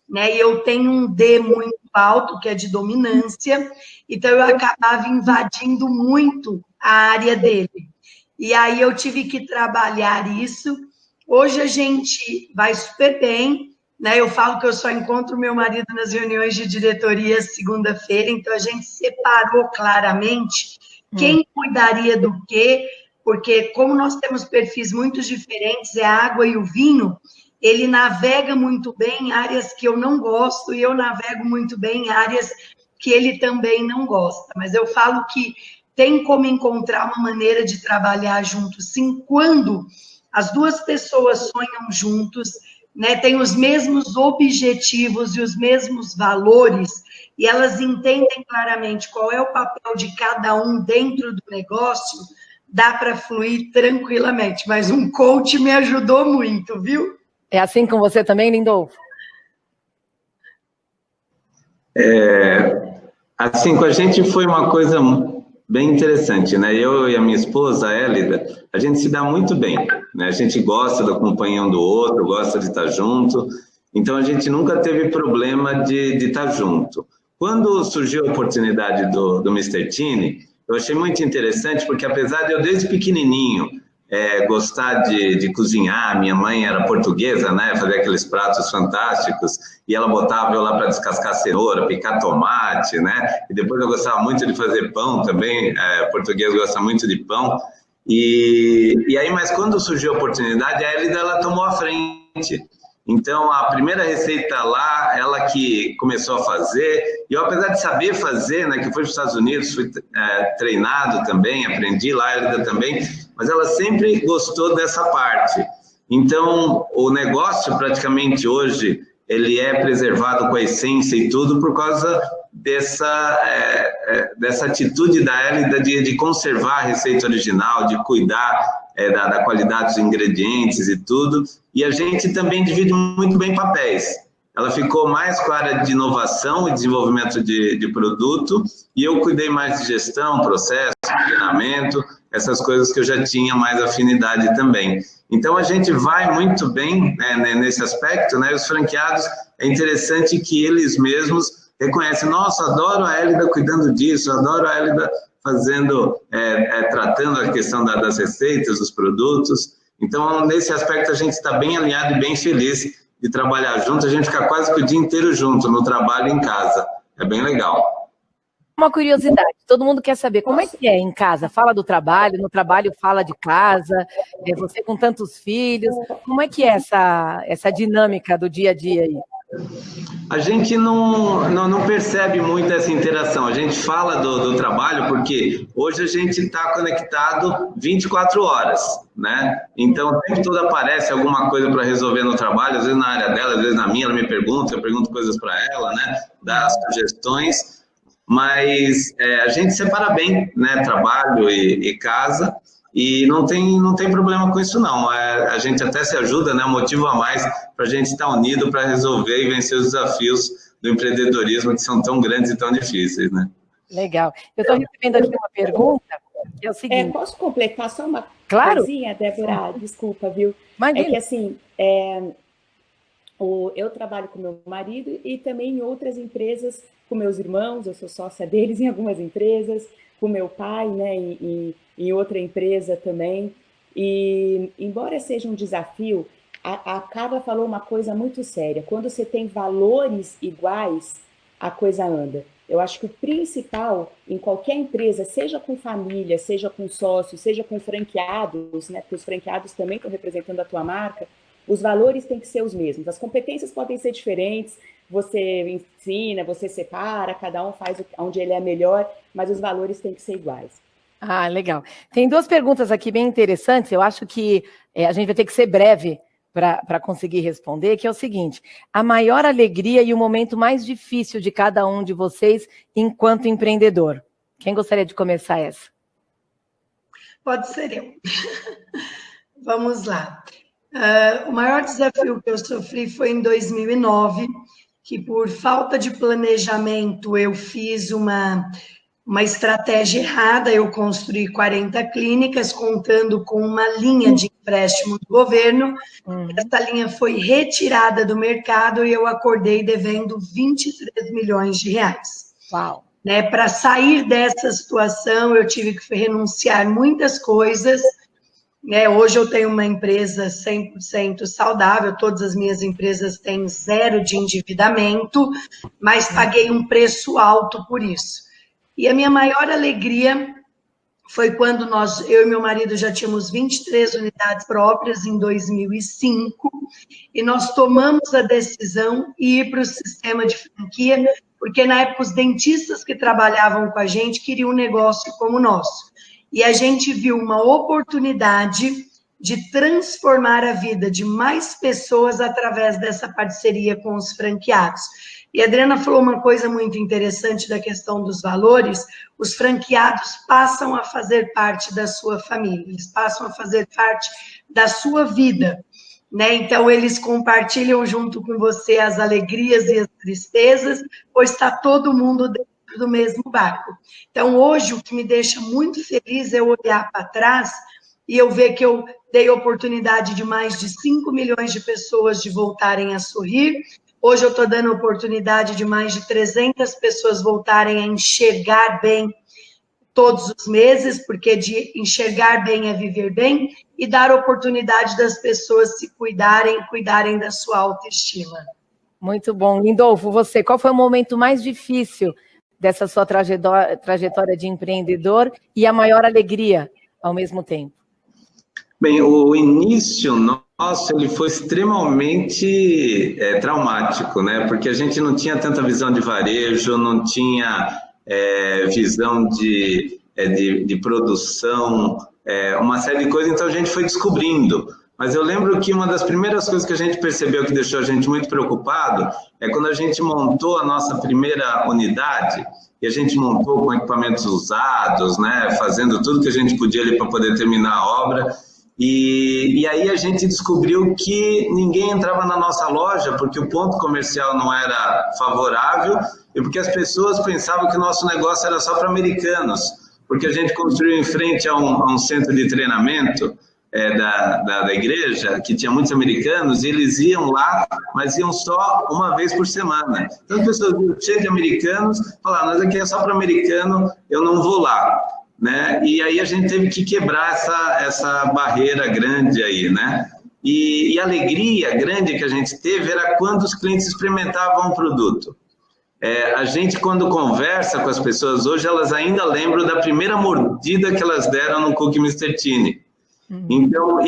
né? E eu tenho um D muito alto, que é de dominância, então eu acabava invadindo muito a área dele. E aí eu tive que trabalhar isso. Hoje a gente vai super bem, né? Eu falo que eu só encontro meu marido nas reuniões de diretoria segunda-feira, então a gente separou claramente quem cuidaria do quê, porque como nós temos perfis muito diferentes, é a água e o vinho, ele navega muito bem em áreas que eu não gosto e eu navego muito bem em áreas que ele também não gosta. Mas eu falo que tem como encontrar uma maneira de trabalhar junto, sim, quando as duas pessoas sonham juntos, né, têm os mesmos objetivos e os mesmos valores, e elas entendem claramente qual é o papel de cada um dentro do negócio, dá para fluir tranquilamente. Mas um coach me ajudou muito, viu? É assim com você também, Lindolfo? Assim, com a gente foi uma coisa bem interessante, né? Eu e a minha esposa, a Hélida, a gente se dá muito bem, né? A gente gosta da companhia um do outro, gosta de estar junto, então a gente nunca teve problema de estar junto. Quando surgiu a oportunidade do Mr. Tini, eu achei muito interessante, porque apesar de eu desde pequenininho gostar de cozinhar, minha mãe era portuguesa, né? Fazia aqueles pratos fantásticos, e ela botava eu lá para descascar cenoura, picar tomate, né? E depois eu gostava muito de fazer pão também, português gosta muito de pão. E aí, mas quando surgiu a oportunidade, a Hélida, ela tomou a frente. Então, a primeira receita lá, ela que começou a fazer, e eu, apesar de saber fazer, né, que fui para os Estados Unidos, fui treinado também, aprendi lá, a Hélida também, mas ela sempre gostou dessa parte. Então, o negócio, praticamente hoje, ele é preservado com a essência e tudo por causa dessa atitude da Hélida de conservar a receita original, de cuidar da qualidade dos ingredientes e tudo. E a gente também divide muito bem papéis. Ela ficou mais com a área de inovação e desenvolvimento de produto, e eu cuidei mais de gestão, processo, treinamento, essas coisas que eu já tinha mais afinidade também. Então, a gente vai muito bem, né, nesse aspecto, né? Os franqueados, é interessante que eles mesmos reconhecem, nossa, adoro a Hélida cuidando disso, adoro a Hélida fazendo, tratando a questão das receitas, dos produtos. Então, nesse aspecto, a gente está bem alinhado e bem feliz de trabalhar junto, a gente fica quase que o dia inteiro junto, no trabalho e em casa. É bem legal. Uma curiosidade, todo mundo quer saber como é que é em casa, fala do trabalho, no trabalho fala de casa, você com tantos filhos, como é que é essa dinâmica do dia a dia aí? A gente não percebe muito essa interação, a gente fala do trabalho porque hoje a gente está conectado 24 horas, né? Então o tempo todo aparece alguma coisa para resolver no trabalho, às vezes na área dela, às vezes na minha, ela me pergunta, eu pergunto coisas para ela, né? Dá sugestões, mas a gente separa bem, né? Trabalho e casa. E não tem problema com isso, não. A gente até se ajuda, né? Um motivo a mais para a gente estar unido para resolver e vencer os desafios do empreendedorismo que são tão grandes e tão difíceis, né? Legal. Eu estou recebendo aqui uma pergunta, que é o seguinte... Posso completar só uma coisinha, Débora? Desculpa, viu? Imagina. É que assim, eu trabalho com meu marido e também em outras empresas, com meus irmãos, eu sou sócia deles em algumas empresas, com meu pai, né, em outra empresa também. E, embora seja um desafio, a Carla falou uma coisa muito séria. Quando você tem valores iguais, a coisa anda. Eu acho que o principal em qualquer empresa, seja com família, seja com sócios, seja com franqueados, né? Porque os franqueados também estão representando a tua marca, os valores têm que ser os mesmos. As competências podem ser diferentes, você ensina, você separa, cada um faz onde ele é melhor, mas os valores têm que ser iguais. Ah, legal. Tem duas perguntas aqui bem interessantes, eu acho que a gente vai ter que ser breve para conseguir responder, que é o seguinte: a maior alegria e o momento mais difícil de cada um de vocês enquanto empreendedor. Quem gostaria de começar essa? Pode ser eu. Vamos lá. O maior desafio que eu sofri foi em 2009, que por falta de planejamento eu fiz uma estratégia errada. Eu construí 40 clínicas, contando com uma linha de empréstimo do governo. Essa linha foi retirada do mercado e eu acordei devendo 23 milhões de reais. Uau! Né? Para sair dessa situação, eu tive que renunciar muitas coisas. Né? Hoje eu tenho uma empresa 100% saudável, todas as minhas empresas têm 0 de endividamento, mas paguei um preço alto por isso. E a minha maior alegria foi quando eu e meu marido já tínhamos 23 unidades próprias em 2005, e nós tomamos a decisão de ir para o sistema de franquia, porque na época os dentistas que trabalhavam com a gente queriam um negócio como o nosso. E a gente viu uma oportunidade de transformar a vida de mais pessoas através dessa parceria com os franqueados. E a Adriana falou uma coisa muito interessante da questão dos valores. Os franqueados passam a fazer parte da sua família, eles passam a fazer parte da sua vida, né? Então, eles compartilham junto com você as alegrias e as tristezas, pois está todo mundo dentro do mesmo barco. Então, hoje, o que me deixa muito feliz é olhar para trás e eu ver que eu dei oportunidade de mais de 5 milhões de pessoas de voltarem a sorrir. Hoje eu estou dando oportunidade de mais de 300 pessoas voltarem a enxergar bem todos os meses, porque de enxergar bem é viver bem, e dar oportunidade das pessoas se cuidarem da sua autoestima. Muito bom. Lindolfo, você, qual foi o momento mais difícil dessa sua trajetória de empreendedor e a maior alegria ao mesmo tempo? Bem, o início nosso ele foi extremamente traumático, né? Porque a gente não tinha tanta visão de varejo, não tinha visão de produção, uma série de coisas, então a gente foi descobrindo. Mas eu lembro que uma das primeiras coisas que a gente percebeu que deixou a gente muito preocupado é quando a gente montou a nossa primeira unidade, e a gente montou com equipamentos usados, né? Fazendo tudo que a gente podia ali para poder terminar a obra. E aí a gente descobriu que ninguém entrava na nossa loja porque o ponto comercial não era favorável e porque as pessoas pensavam que o nosso negócio era só para americanos, porque a gente construiu em frente a um centro de treinamento da igreja, que tinha muitos americanos, e eles iam lá, mas iam só uma vez por semana. Então as pessoas cheias de americanos falaram, nós aqui é só para americano, eu não vou lá. Né? E aí a gente teve que quebrar essa barreira grande aí, né? E a alegria grande que a gente teve era quando os clientes experimentavam o produto. A gente, quando conversa com as pessoas hoje, elas ainda lembram da primeira mordida que elas deram no Cookie Mr. Tini. Então,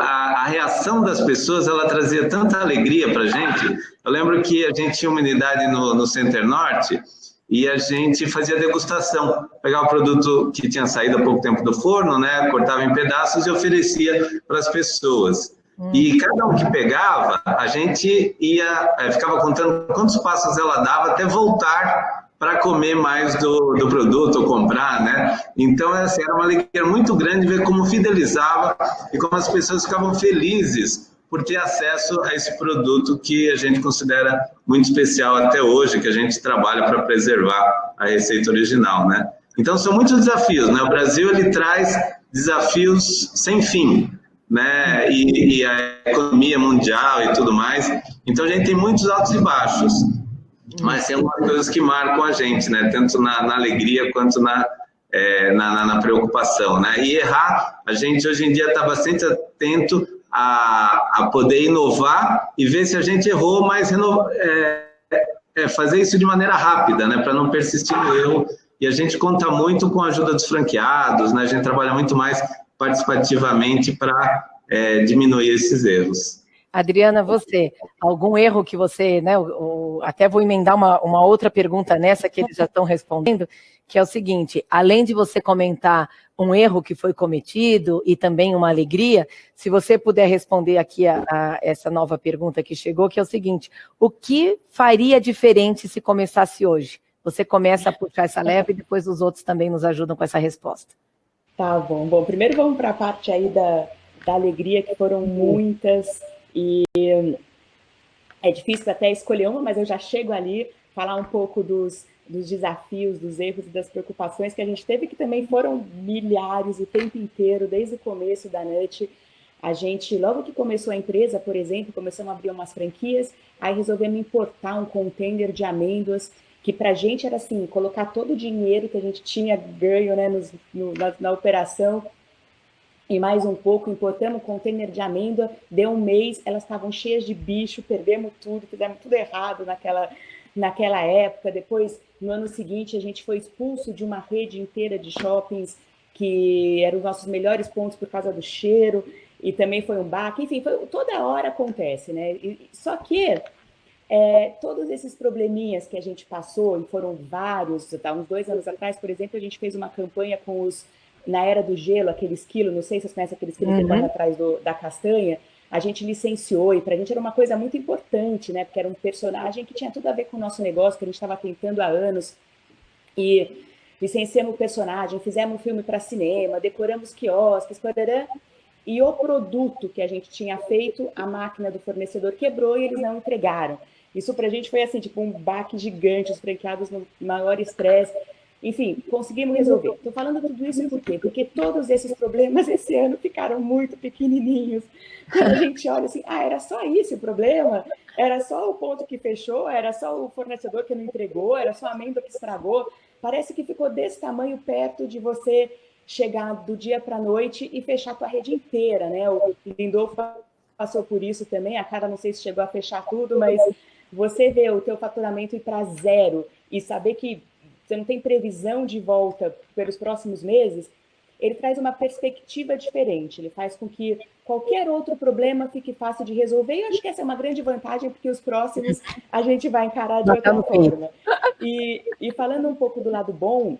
a reação das pessoas, ela trazia tanta alegria para a gente. Eu lembro que a gente tinha uma unidade no Center Norte, e a gente fazia degustação, pegava o produto que tinha saído há pouco tempo do forno, né, cortava em pedaços e oferecia para as pessoas. E cada um que pegava, a gente ficava contando quantos passos ela dava até voltar para comer mais do produto ou comprar, né? Então, assim, era uma alegria muito grande ver como fidelizava e como as pessoas ficavam felizes por ter acesso a esse produto que a gente considera muito especial até hoje, que a gente trabalha para preservar a receita original, né? Então, são muitos desafios, né? O Brasil, ele traz desafios sem fim, né? E a economia mundial e tudo mais. Então, a gente tem muitos altos e baixos, mas tem algumas coisas que marcam a gente, né? Tanto na alegria quanto na preocupação, né? E errar, a gente hoje em dia está bastante atento a poder inovar e ver se a gente errou, mas fazer isso de maneira rápida, né? Para não persistir no erro. E a gente conta muito com a ajuda dos franqueados, né? A gente trabalha muito mais participativamente para diminuir esses erros. Adriana, você, algum erro que você, né, até vou emendar uma outra pergunta nessa que eles já estão respondendo, que é o seguinte, além de você comentar um erro que foi cometido e também uma alegria, se você puder responder aqui a essa nova pergunta que chegou, que é o seguinte, o que faria diferente se começasse hoje? Você começa a puxar essa leva e depois os outros também nos ajudam com essa resposta. Tá bom. Bom, primeiro vamos para a parte aí da alegria, que foram muitas, e é difícil até escolher uma, mas eu já chego ali, falar um pouco dos desafios, dos erros e das preocupações que a gente teve, que também foram milhares o tempo inteiro, desde o começo da NUT. A gente, logo que começou a empresa, por exemplo, começamos a abrir umas franquias, aí resolvemos importar um container de amêndoas, que para a gente era assim, colocar todo o dinheiro que a gente tinha ganho, né, na operação, e mais um pouco, importamos um container de amêndoa, deu um mês, elas estavam cheias de bicho, perdemos tudo, fizemos tudo errado naquela época. Depois, no ano seguinte, a gente foi expulso de uma rede inteira de shoppings, que eram os nossos melhores pontos por causa do cheiro, e também foi um baque. Enfim, toda hora acontece, né? Só que todos esses probleminhas que a gente passou, e foram vários, tá, uns 2 anos atrás, por exemplo, a gente fez uma campanha com na Era do Gelo, aquele esquilo, não sei se vocês conhecem aquele esquilo que corre atrás da castanha, a gente licenciou, e para a gente era uma coisa muito importante, né? Porque era um personagem que tinha tudo a ver com o nosso negócio, que a gente estava tentando há anos, e licenciamos o personagem, fizemos um filme para cinema, decoramos quiosques, parará, e o produto que a gente tinha feito, a máquina do fornecedor quebrou e eles não entregaram. Isso para a gente foi assim, tipo um baque gigante, os franqueados no maior estresse. Enfim, conseguimos resolver. Estou falando tudo isso por quê? Porque todos esses problemas esse ano ficaram muito pequenininhos. Quando a gente olha assim, era só isso o problema? Era só o ponto que fechou? Era só o fornecedor que não entregou? Era só a amêndoa que estragou? Parece que ficou desse tamanho perto de você chegar do dia para a noite e fechar a tua rede inteira, né? O Lindolfo passou por isso também, a cara não sei se chegou a fechar tudo, mas você vê o teu faturamento ir para zero e saber que você não tem previsão de volta pelos próximos meses, ele traz uma perspectiva diferente, ele faz com que qualquer outro problema fique fácil de resolver, e eu acho que essa é uma grande vantagem, porque os próximos a gente vai encarar de outra forma. E falando um pouco do lado bom,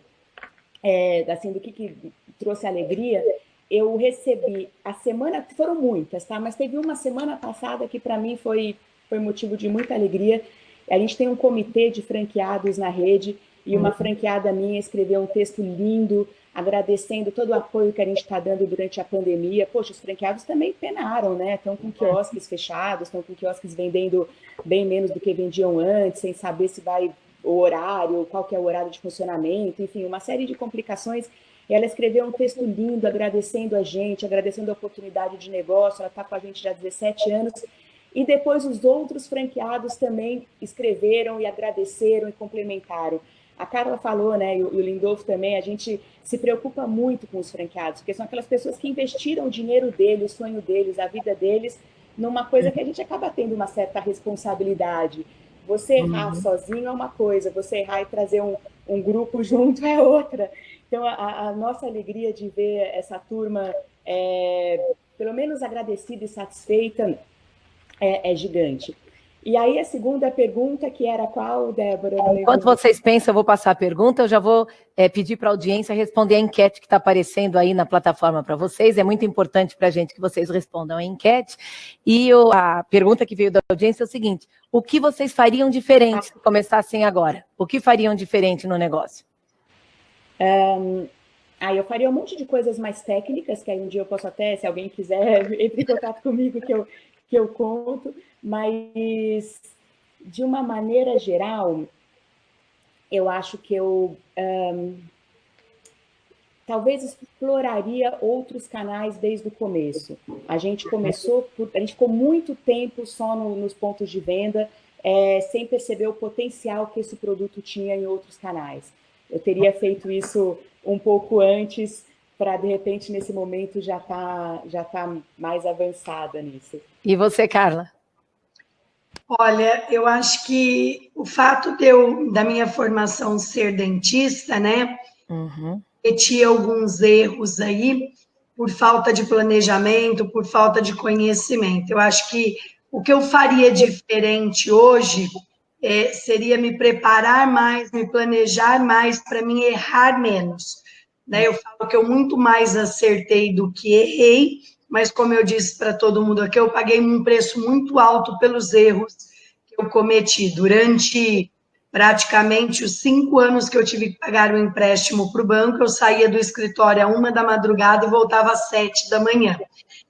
assim, do que trouxe alegria, eu recebi a semana, foram muitas, tá? Mas teve uma semana passada que para mim foi motivo de muita alegria. A gente tem um comitê de franqueados na rede, e uma franqueada minha escreveu um texto lindo, agradecendo todo o apoio que a gente está dando durante a pandemia. Poxa, os franqueados também penaram, né? Estão com quiosques fechados, estão com quiosques vendendo bem menos do que vendiam antes, sem saber se vai o horário, qual que é o horário de funcionamento, enfim, uma série de complicações. Ela escreveu um texto lindo, agradecendo a gente, agradecendo a oportunidade de negócio, ela está com a gente já há 17 anos, e depois os outros franqueados também escreveram e agradeceram e complementaram. A Carla falou, né, e o Lindolfo também, a gente se preocupa muito com os franqueados, porque são aquelas pessoas que investiram o dinheiro deles, o sonho deles, a vida deles, numa coisa que a gente acaba tendo uma certa responsabilidade. Você errar sozinho é uma coisa, você errar e trazer um grupo junto é outra. Então, a nossa alegria de ver essa turma, pelo menos agradecida e satisfeita, é gigante. E aí a segunda pergunta, que era qual, Débora? Enquanto vocês pensam, eu vou passar a pergunta, eu já vou pedir para a audiência responder a enquete que está aparecendo aí na plataforma para vocês. É muito importante para a gente que vocês respondam a enquete. E a pergunta que veio da audiência é o seguinte: o que vocês fariam diferente se começassem agora? O que fariam diferente no negócio? Eu faria um monte de coisas mais técnicas, que aí um dia eu posso até, se alguém quiser, entre em contato comigo que eu conto, mas de uma maneira geral, eu acho que eu talvez exploraria outros canais desde o começo. A gente ficou muito tempo só nos pontos de venda, sem perceber o potencial que esse produto tinha em outros canais. Eu teria feito isso um pouco antes, para, de repente, nesse momento, já tá mais avançada nisso. E você, Carla? Olha, eu acho que o fato da minha formação ser dentista, né, cometi alguns erros aí, por falta de planejamento, por falta de conhecimento. Eu acho que o que eu faria diferente hoje seria me preparar mais, me planejar mais para mim errar menos. Né? Eu falo que eu muito mais acertei do que errei, mas como eu disse para todo mundo aqui, eu paguei um preço muito alto pelos erros que eu cometi. Durante praticamente os 5 anos que eu tive que pagar o empréstimo para o banco, eu saía do escritório à 1 da madrugada e voltava às 7 da manhã.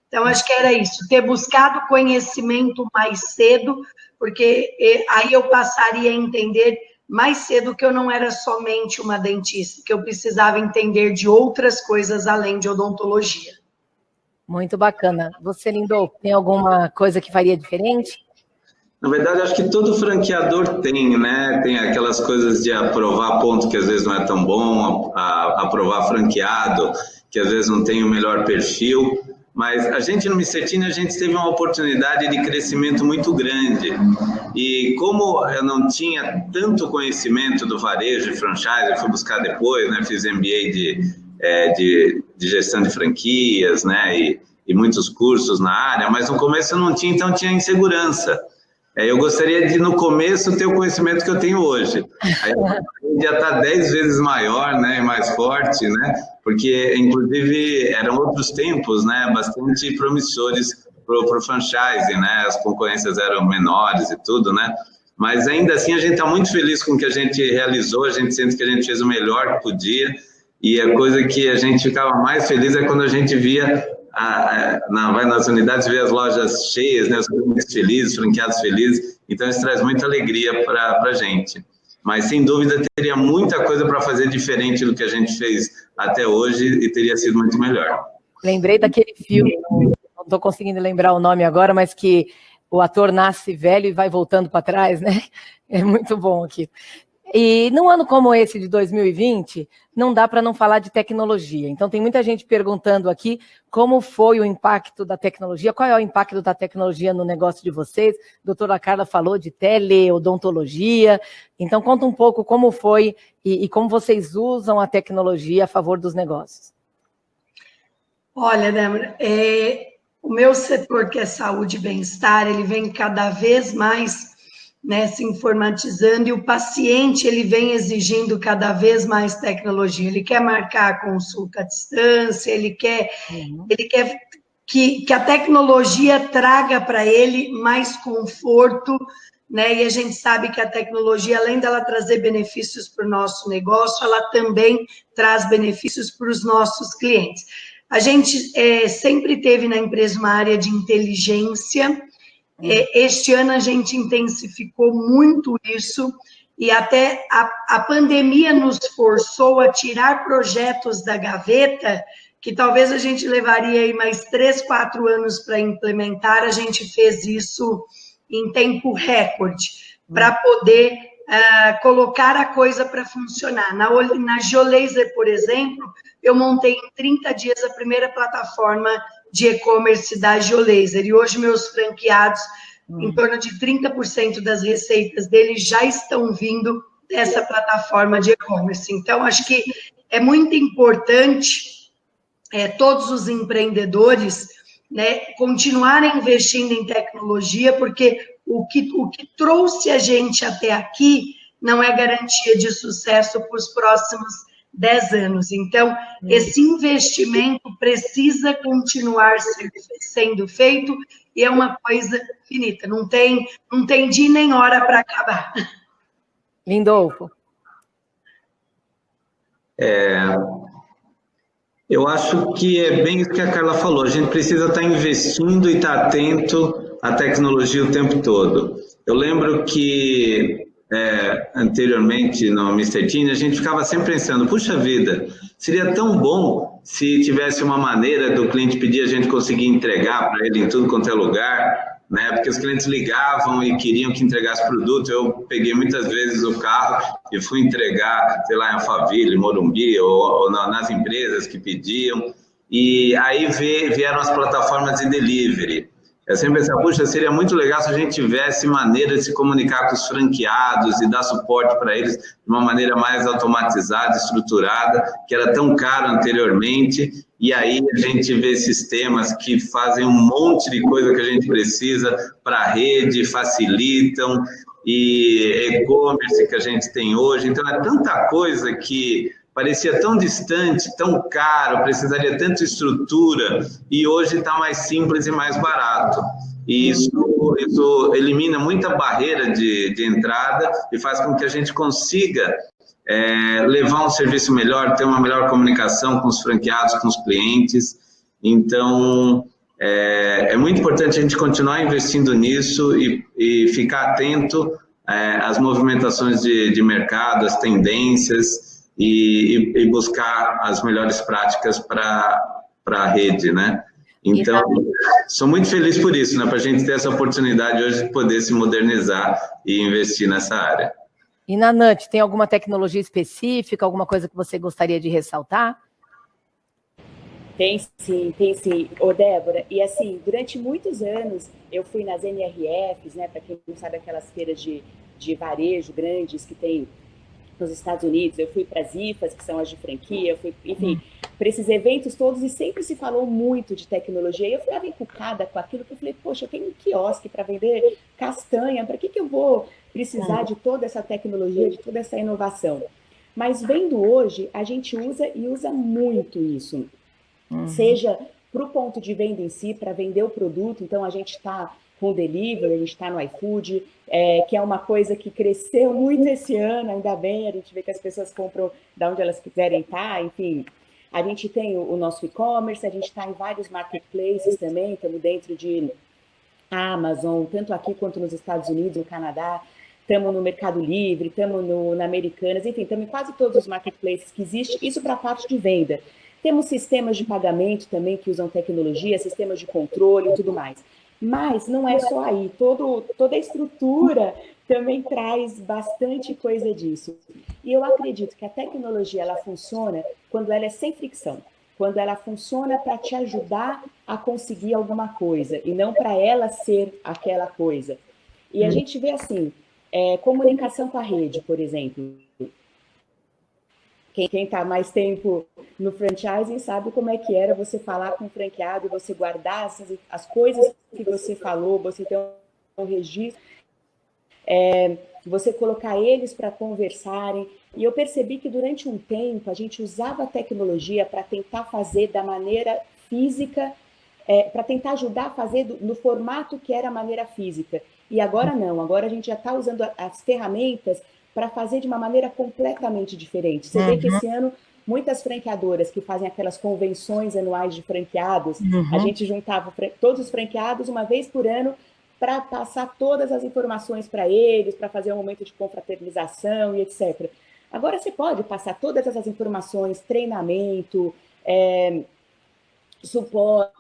Então, acho que era isso, ter buscado conhecimento mais cedo, porque aí eu passaria a entender mais cedo que eu não era somente uma dentista, que eu precisava entender de outras coisas além de odontologia. Muito bacana. Você, Lindolfo, tem alguma coisa que faria diferente? Na verdade, acho que todo franqueador tem, né? Tem aquelas coisas de aprovar ponto que às vezes não é tão bom, aprovar franqueado, que às vezes não tem o melhor perfil. Mas a gente no Mr. Tini, a gente teve uma oportunidade de crescimento muito grande. E como eu não tinha tanto conhecimento do varejo e franchise, eu fui buscar depois, né? Fiz MBA de gestão de franquias, né? E muitos cursos na área, mas no começo eu não tinha, então tinha insegurança. Eu gostaria de, no começo, ter o conhecimento que eu tenho hoje. Aí já está 10 vezes maior, né, mais forte, né, porque, inclusive, eram outros tempos, né, bastante promissores para o franchise, né, as concorrências eram menores e tudo, né, mas ainda assim a gente está muito feliz com o que a gente realizou, a gente sente que a gente fez o melhor que podia, e a coisa que a gente ficava mais feliz é quando a gente via vai nas unidades, ver as lojas cheias, né, os clientes felizes, franqueados felizes, então isso traz muita alegria para a gente. Mas, sem dúvida, teria muita coisa para fazer diferente do que a gente fez até hoje e teria sido muito melhor. Lembrei daquele filme, não estou conseguindo lembrar o nome agora, mas que o ator nasce velho e vai voltando para trás, né? É muito bom aqui. E num ano como esse de 2020, não dá para não falar de tecnologia. Então, tem muita gente perguntando aqui como foi o impacto da tecnologia, qual é o impacto da tecnologia no negócio de vocês. A doutora Carla falou de teleodontologia. Então, conta um pouco como foi e como vocês usam a tecnologia a favor dos negócios. Olha, Débora, o meu setor, que é saúde e bem-estar, ele vem cada vez mais, né, se informatizando, e o paciente ele vem exigindo cada vez mais tecnologia. Ele quer marcar a consulta à distância, ele quer que a tecnologia traga para ele mais conforto, né? E a gente sabe que a tecnologia, além dela trazer benefícios para o nosso negócio, ela também traz benefícios para os nossos clientes. A gente sempre teve na empresa uma área de inteligência. Este ano a gente intensificou muito isso, e até a pandemia nos forçou a tirar projetos da gaveta, que talvez a gente levaria aí mais 3, 4 anos para implementar. A gente fez isso em tempo recorde, para poder colocar a coisa para funcionar. Na GeoLaser, por exemplo, eu montei em 30 dias a primeira plataforma de e-commerce da GeoLaser, e hoje meus franqueados, em torno de 30% das receitas deles já estão vindo dessa plataforma de e-commerce. Então, acho que é muito importante todos os empreendedores, né, continuarem investindo em tecnologia, porque o que trouxe a gente até aqui não é garantia de sucesso para os próximos 10 anos. Então, esse investimento precisa continuar sendo feito, e é uma coisa finita, não tem dia nem hora para acabar. Lindolfo. Eu acho que é bem isso que a Carla falou, a gente precisa estar investindo e estar atento à tecnologia o tempo todo. Eu lembro que anteriormente no Mr. Tini, a gente ficava sempre pensando, puxa vida, seria tão bom se tivesse uma maneira do cliente pedir, a gente conseguir entregar para ele em tudo quanto é lugar, né? Porque os clientes ligavam e queriam que entregasse produto. Eu peguei muitas vezes o carro e fui entregar, sei lá, em Alphaville, Morumbi, ou nas empresas que pediam. E aí vieram as plataformas de delivery. Eu sempre pensava, puxa, seria muito legal se a gente tivesse maneira de se comunicar com os franqueados e dar suporte para eles de uma maneira mais automatizada, estruturada, que era tão caro anteriormente. E aí a gente vê sistemas que fazem um monte de coisa que a gente precisa para a rede, facilitam, e e-commerce que a gente tem hoje. Então, é tanta coisa que parecia tão distante, tão caro, precisaria tanta estrutura, e hoje está mais simples e mais barato. E isso elimina muita barreira de entrada e faz com que a gente consiga levar um serviço melhor, ter uma melhor comunicação com os franqueados, com os clientes. Então, é muito importante a gente continuar investindo nisso e ficar atento às movimentações de mercado, às tendências, e buscar as melhores práticas para a rede, né? Então, sou muito feliz por isso, né? Para a gente ter essa oportunidade hoje de poder se modernizar e investir nessa área. E na NUT, tem alguma tecnologia específica, alguma coisa que você gostaria de ressaltar? Tem sim. Ô, Débora, e assim, durante muitos anos, eu fui nas NRFs, né? Para quem não sabe, aquelas feiras de varejo grandes que tem nos Estados Unidos, eu fui para as IFAs, que são as de franquia, enfim, para esses eventos todos, e sempre se falou muito de tecnologia, e eu ficava encucada com aquilo, que eu falei, poxa, eu tenho um quiosque para vender castanha, para que eu vou precisar de toda essa tecnologia, de toda essa inovação? Mas vendo hoje, a gente usa muito isso, seja para o ponto de venda em si, para vender o produto. Então a gente está com o delivery, a gente está no iFood, que é uma coisa que cresceu muito esse ano, ainda bem, a gente vê que as pessoas compram de onde elas quiserem estar, enfim. A gente tem o nosso e-commerce, a gente está em vários marketplaces também, estamos dentro de Amazon, tanto aqui quanto nos Estados Unidos, no Canadá, estamos no Mercado Livre, estamos na Americanas, enfim, estamos em quase todos os marketplaces que existem, isso para a parte de venda. Temos sistemas de pagamento também que usam tecnologia, sistemas de controle e tudo mais. Mas não é só aí, toda a estrutura também traz bastante coisa disso. E eu acredito que a tecnologia ela funciona quando ela é sem fricção, quando ela funciona para te ajudar a conseguir alguma coisa e não para ela ser aquela coisa. E a gente vê assim, comunicação com a rede, por exemplo. Quem está mais tempo no franchising sabe como é que era você falar com o franqueado e você guardar as coisas que você falou, você ter um registro, você colocar eles para conversarem. E eu percebi que durante um tempo a gente usava a tecnologia para tentar fazer da maneira física, para tentar ajudar a fazer no formato que era a maneira física. E agora não, agora a gente já está usando as ferramentas para fazer de uma maneira completamente diferente. Você vê que esse ano, muitas franqueadoras que fazem aquelas convenções anuais de franqueados, a gente juntava todos os franqueados uma vez por ano para passar todas as informações para eles, para fazer um momento de confraternização e etc. Agora você pode passar todas essas informações, treinamento, suporte.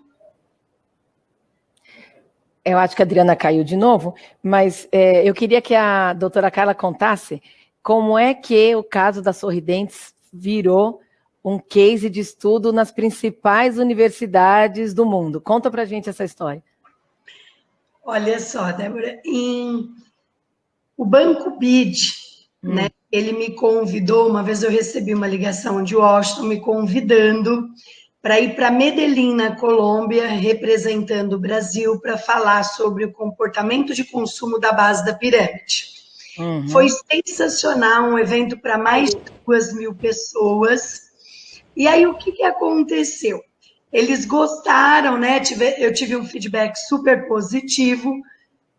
Eu acho que a Adriana caiu de novo, mas eu queria que a doutora Carla contasse como é que o caso da Sorridentes virou um case de estudo nas principais universidades do mundo. Conta pra gente essa história. Olha só, Débora, o Banco BID, né, ele me convidou, uma vez eu recebi uma ligação de Washington me convidando para ir para Medellín, na Colômbia, representando o Brasil, para falar sobre o comportamento de consumo da base da pirâmide. Foi sensacional, um evento para mais de 2.000 pessoas. E aí, o que aconteceu? Eles gostaram, né? Eu tive um feedback super positivo.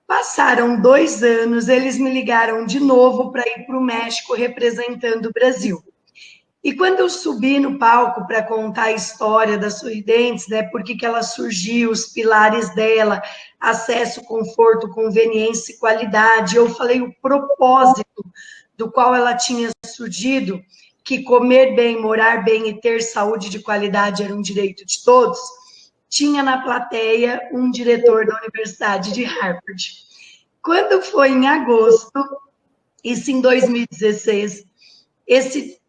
Passaram 2 anos, eles me ligaram de novo para ir para o México representando o Brasil. E quando eu subi no palco para contar a história da Sorridentes, né, por que ela surgiu, os pilares dela, acesso, conforto, conveniência e qualidade, eu falei o propósito do qual ela tinha surgido, que comer bem, morar bem e ter saúde de qualidade era um direito de todos. tinha na plateia um diretor da Universidade de Harvard. Quando foi em agosto, isso em 2016, esse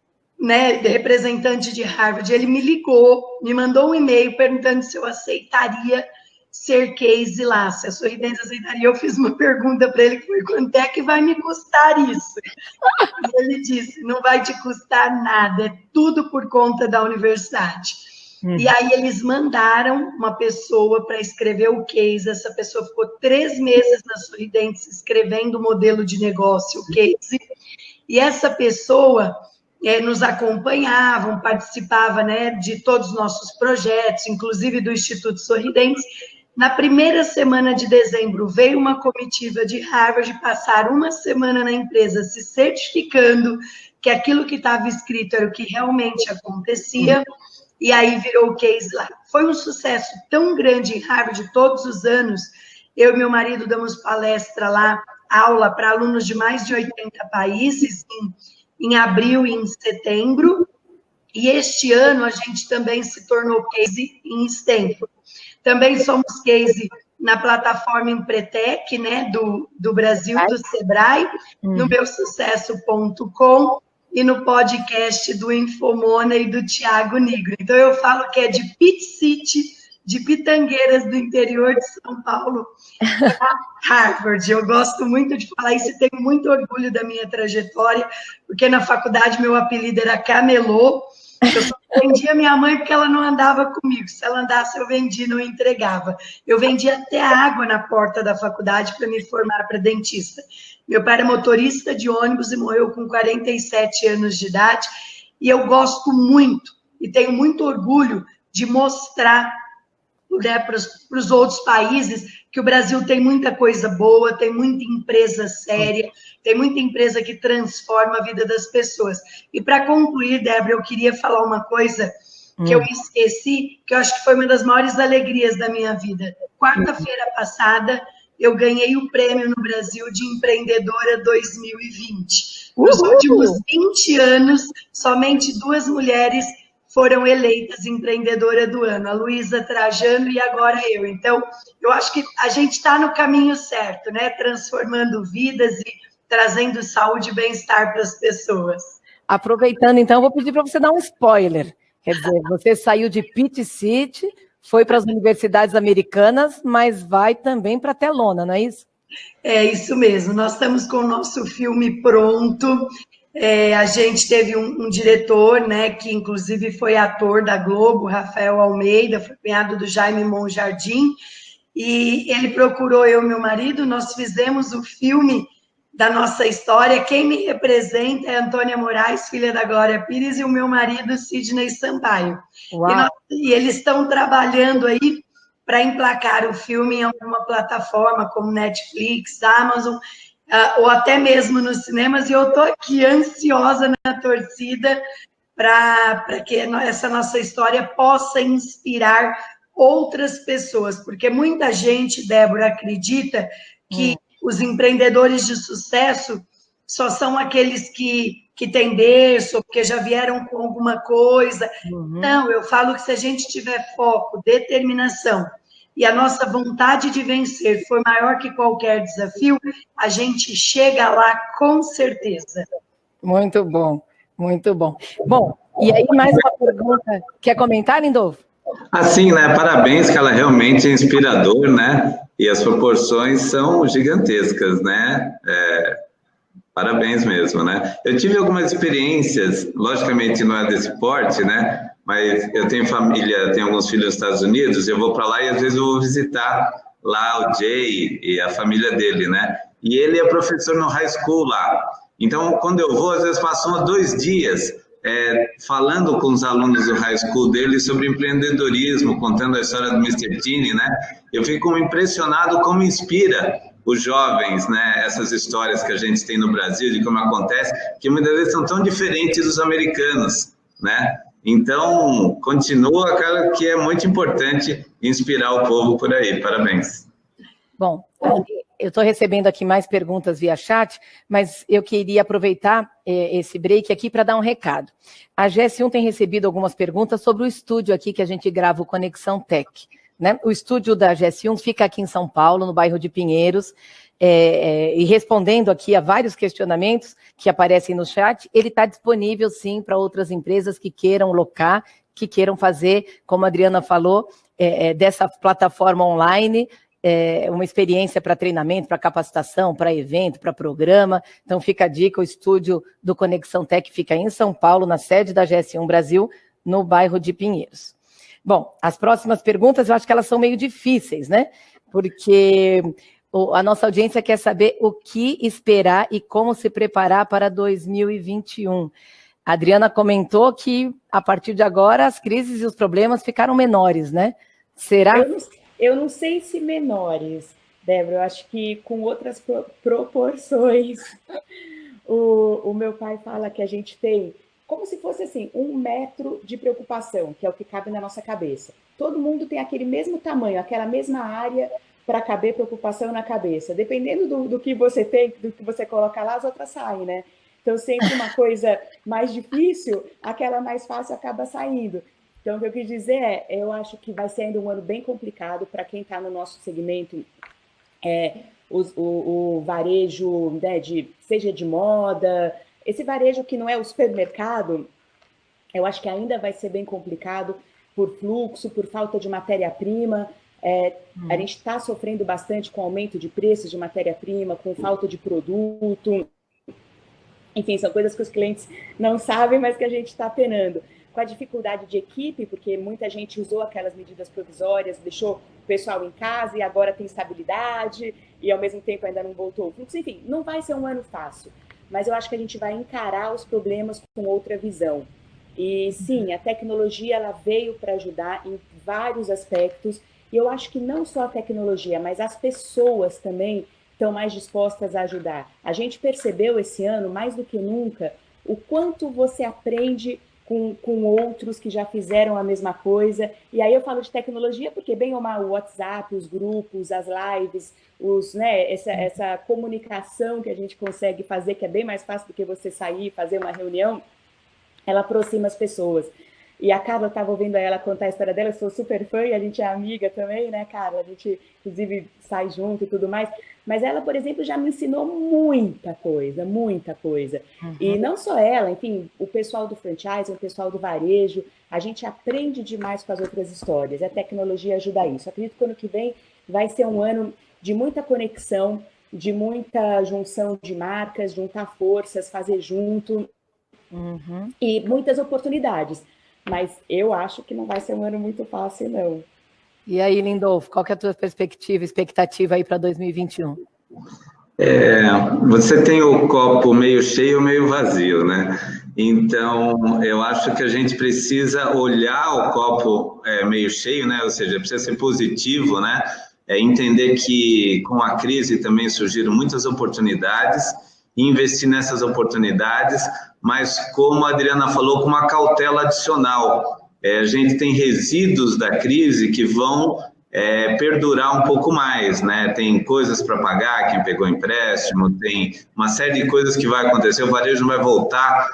representante de Harvard, ele me ligou, me mandou um e-mail perguntando se eu aceitaria ser case lá, se a Sorridentes aceitaria. Eu fiz uma pergunta para ele, que foi, quanto é que vai me custar isso? E ele disse, não vai te custar nada, é tudo por conta da universidade. E aí eles mandaram uma pessoa para escrever o case, essa pessoa ficou 3 meses na Sorridentes escrevendo o modelo de negócio, o case, e essa pessoa nos acompanhava, participava, né, de todos os nossos projetos, inclusive do Instituto Sorridentes. Na primeira semana de dezembro, veio uma comitiva de Harvard passar uma semana na empresa se certificando que aquilo que estava escrito era o que realmente acontecia, e aí virou o case lá. Foi um sucesso tão grande em Harvard, todos os anos, eu e meu marido damos palestra lá, aula para alunos de mais de 80 países, em abril e em setembro, e este ano a gente também se tornou case em Stanford. Também somos case na plataforma Empretec, né, do Brasil, do Sebrae, no meusucesso.com e no podcast do Infomona e do Tiago Nigro. Então, eu falo que é de Pit City, de Pitangueiras, do interior de São Paulo, Harvard. Eu gosto muito de falar isso e tenho muito orgulho da minha trajetória, porque na faculdade meu apelido era Camelô. Eu só vendia minha mãe porque ela não andava comigo. Se ela andasse, eu vendia, não entregava. Eu vendia até água na porta da faculdade para me formar para dentista. Meu pai era motorista de ônibus e morreu com 47 anos de idade. E eu gosto muito e tenho muito orgulho de mostrar, né, para os outros países que o Brasil tem muita coisa boa, tem muita empresa séria, tem muita empresa que transforma a vida das pessoas. E para concluir, Débora, eu queria falar uma coisa que eu me esqueci, que eu acho que foi uma das maiores alegrias da minha vida. Quarta-feira passada, eu ganhei o prêmio no Brasil de Empreendedora 2020. Nos últimos 20 anos, somente 2 mulheres foram eleitas empreendedora do ano, a Luísa Trajano e agora eu. Então, eu acho que a gente está no caminho certo, né? Transformando vidas e trazendo saúde e bem-estar para as pessoas. Aproveitando, então, eu vou pedir para você dar um spoiler. Quer dizer, você saiu de Pit City, foi para as universidades americanas, mas vai também para a telona, não é isso? É isso mesmo. Nós estamos com o nosso filme pronto. A gente teve um diretor, né, que inclusive foi ator da Globo, Rafael Almeida, foi cunhado do Jaime Monjardim, e ele procurou eu e meu marido, nós fizemos o filme da nossa história. Quem me representa é Antônia Moraes, filha da Glória Pires, e o meu marido, Sidney Sampaio. E eles estão trabalhando aí para emplacar o filme em alguma plataforma, como Netflix, Amazon, ou até mesmo nos cinemas, e eu estou aqui ansiosa na torcida para que essa nossa história possa inspirar outras pessoas, porque muita gente, Débora, acredita que os empreendedores de sucesso só são aqueles que têm berço, porque já vieram com alguma coisa. Não, eu falo que se a gente tiver foco, determinação, e a nossa vontade de vencer for maior que qualquer desafio, a gente chega lá com certeza. Muito bom, muito bom. Bom, e aí mais uma pergunta. Quer comentar, Lindolfo? Assim, né? Parabéns, que ela realmente é inspirador, né? E as proporções são gigantescas, né? Parabéns mesmo, né? Eu tive algumas experiências, logicamente não é desse porte, né? Mas eu tenho família, tenho alguns filhos nos Estados Unidos, eu vou para lá e às vezes eu vou visitar lá o Jay e a família dele, né? E ele é professor no high school lá. Então, quando eu vou, às vezes passam 2 dias falando com os alunos do high school dele sobre empreendedorismo, contando a história do Mr. Tini, né? Eu fico impressionado como inspira os jovens, né? Essas histórias que a gente tem no Brasil, de como acontece, que muitas vezes são tão diferentes dos americanos, né? Então, continua, cara, que é muito importante inspirar o povo por aí. Parabéns. Bom, eu estou recebendo aqui mais perguntas via chat, mas eu queria aproveitar esse break aqui para dar um recado. A GS1 tem recebido algumas perguntas sobre o estúdio aqui que a gente grava o Conexão Tech. né? O estúdio da GS1 fica aqui em São Paulo, no bairro de Pinheiros, e respondendo aqui a vários questionamentos que aparecem no chat, ele está disponível, sim, para outras empresas que queiram locar, que queiram fazer, como a Adriana falou, dessa plataforma online, uma experiência para treinamento, para capacitação, para evento, para programa. Então fica a dica, o estúdio do Conexão Tech fica em São Paulo, na sede da GS1 Brasil, no bairro de Pinheiros. Bom, as próximas perguntas eu acho que elas são meio difíceis, né? Porque a nossa audiência quer saber o que esperar e como se preparar para 2021. A Adriana comentou que, a partir de agora, as crises e os problemas ficaram menores, né? Será? Eu não sei se menores, Débora, eu acho que com outras proporções. O meu pai fala que a gente tem como se fosse assim, 1 metro de preocupação, que é o que cabe na nossa cabeça. Todo mundo tem aquele mesmo tamanho, aquela mesma área para caber preocupação na cabeça. Dependendo do que você tem, do que você coloca lá, as outras saem, né? Então, sempre uma coisa mais difícil, aquela mais fácil acaba saindo. Então, o que eu quis dizer eu acho que vai ser ainda um ano bem complicado para quem está no nosso segmento, o varejo, né, seja de moda, esse varejo que não é o supermercado, eu acho que ainda vai ser bem complicado por fluxo, por falta de matéria-prima. A gente está sofrendo bastante com aumento de preços de matéria-prima, com falta de produto. Enfim, são coisas que os clientes não sabem, mas que a gente está penando. Com a dificuldade de equipe, porque muita gente usou aquelas medidas provisórias, deixou o pessoal em casa e agora tem estabilidade e, ao mesmo tempo, ainda não voltou o fluxo. Enfim, não vai ser um ano fácil, mas eu acho que a gente vai encarar os problemas com outra visão. E, sim, a tecnologia ela veio para ajudar em vários aspectos, e eu acho que não só a tecnologia, mas as pessoas também estão mais dispostas a ajudar. A gente percebeu esse ano, mais do que nunca, o quanto você aprende com outros que já fizeram a mesma coisa. E aí eu falo de tecnologia porque, bem ou mal, o WhatsApp, os grupos, as lives, essa comunicação que a gente consegue fazer, que é bem mais fácil do que você sair e fazer uma reunião, ela aproxima as pessoas. E a Carla, eu estava ouvindo ela contar a história dela, eu sou super fã e a gente é amiga também, né, Carla? A gente, inclusive, sai junto e tudo mais. Mas ela, por exemplo, já me ensinou muita coisa, muita coisa. Uhum. E não só ela, enfim, o pessoal do franchise, o pessoal do varejo, a gente aprende demais com as outras histórias. A tecnologia ajuda isso. Acredito que o ano que vem vai ser um ano de muita conexão, de muita junção de marcas, juntar forças, fazer junto, e muitas oportunidades. Mas eu acho que não vai ser um ano muito fácil, não. E aí, Lindolfo, qual que é a tua expectativa aí para 2021? Você tem o copo meio cheio ou meio vazio, né? Então, eu acho que a gente precisa olhar o copo meio cheio, né? Ou seja, precisa ser positivo, né? Entender que com a crise também surgiram muitas oportunidades, investir nessas oportunidades, mas como a Adriana falou, com uma cautela adicional. A gente tem resíduos da crise que vão perdurar um pouco mais, né? Tem coisas para pagar, quem pegou empréstimo, tem uma série de coisas que vai acontecer, o varejo não vai voltar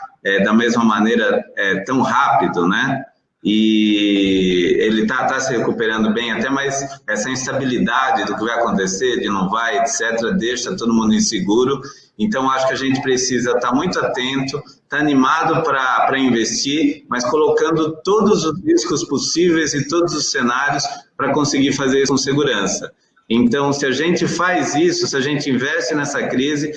da mesma maneira tão rápido, né? E ele está se recuperando bem até, mas essa instabilidade do que vai acontecer, de não vai, etc., deixa todo mundo inseguro. Então, acho que a gente precisa estar muito atento, estar animado para investir, mas colocando todos os riscos possíveis e todos os cenários para conseguir fazer isso com segurança. Então, se a gente faz isso, se a gente investe nessa crise,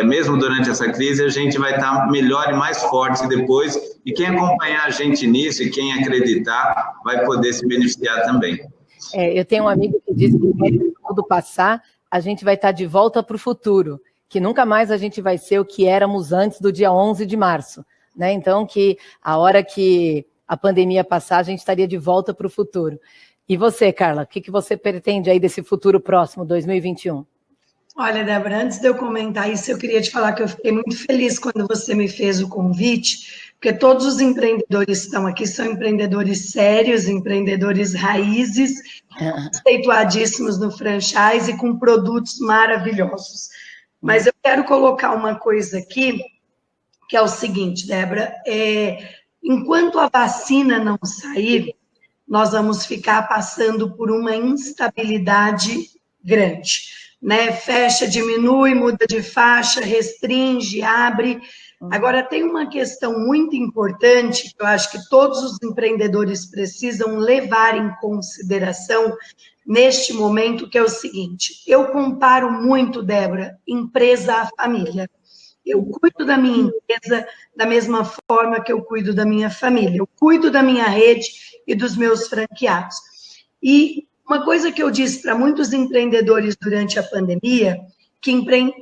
mesmo durante essa crise, a gente vai estar melhor e mais forte depois, e quem acompanhar a gente nisso e quem acreditar vai poder se beneficiar também. Eu tenho um amigo que diz que quando tudo passar, a gente vai estar de volta para o futuro, que nunca mais a gente vai ser o que éramos antes do dia 11 de março, né? Então, que a hora que a pandemia passar, a gente estaria de volta para o futuro. E você, Carla, o que você pretende aí desse futuro próximo, 2021? Olha, Débora, antes de eu comentar isso, eu queria te falar que eu fiquei muito feliz quando você me fez o convite, porque todos os empreendedores que estão aqui são empreendedores sérios, empreendedores raízes, conceituadíssimos no franchise e com produtos maravilhosos. Mas eu quero colocar uma coisa aqui, que é o seguinte, Débora, enquanto a vacina não sair, nós vamos ficar passando por uma instabilidade grande, né? Fecha, diminui, muda de faixa, restringe, abre. Agora, tem uma questão muito importante que eu acho que todos os empreendedores precisam levar em consideração neste momento, que é o seguinte: eu comparo muito, Débora, empresa à família. Eu cuido da minha empresa da mesma forma que eu cuido da minha família. Eu cuido da minha rede e dos meus franqueados. E uma coisa que eu disse para muitos empreendedores durante a pandemia,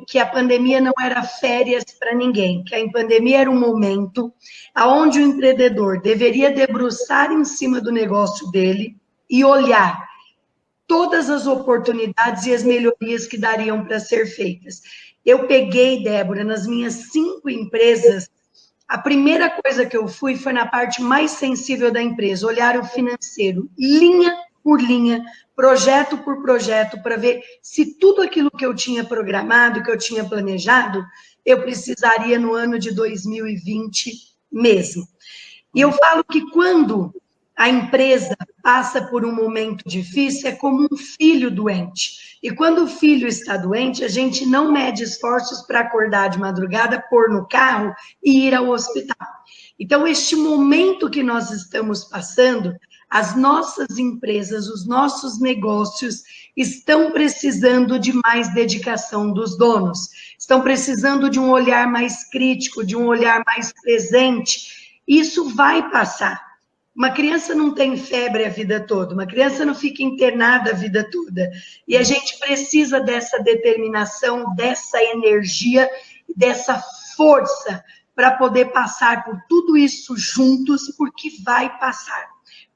que a pandemia não era férias para ninguém, que a pandemia era um momento onde o empreendedor deveria debruçar em cima do negócio dele e olhar todas as oportunidades e as melhorias que dariam para ser feitas. Eu peguei, Débora, nas minhas 5 empresas, a primeira coisa que eu fui foi na parte mais sensível da empresa, olhar o financeiro, linha por linha, projeto por projeto, para ver se tudo aquilo que eu tinha programado, que eu tinha planejado, eu precisaria no ano de 2020 mesmo. E eu falo que quando a empresa passa por um momento difícil, é como um filho doente. E quando o filho está doente, a gente não mede esforços para acordar de madrugada, pôr no carro e ir ao hospital. Então, este momento que nós estamos passando, as nossas empresas, os nossos negócios estão precisando de mais dedicação dos donos, estão precisando de um olhar mais crítico, de um olhar mais presente. Isso vai passar. Uma criança não tem febre a vida toda, uma criança não fica internada a vida toda. E a gente precisa dessa determinação, dessa energia, dessa força para poder passar por tudo isso juntos, porque vai passar.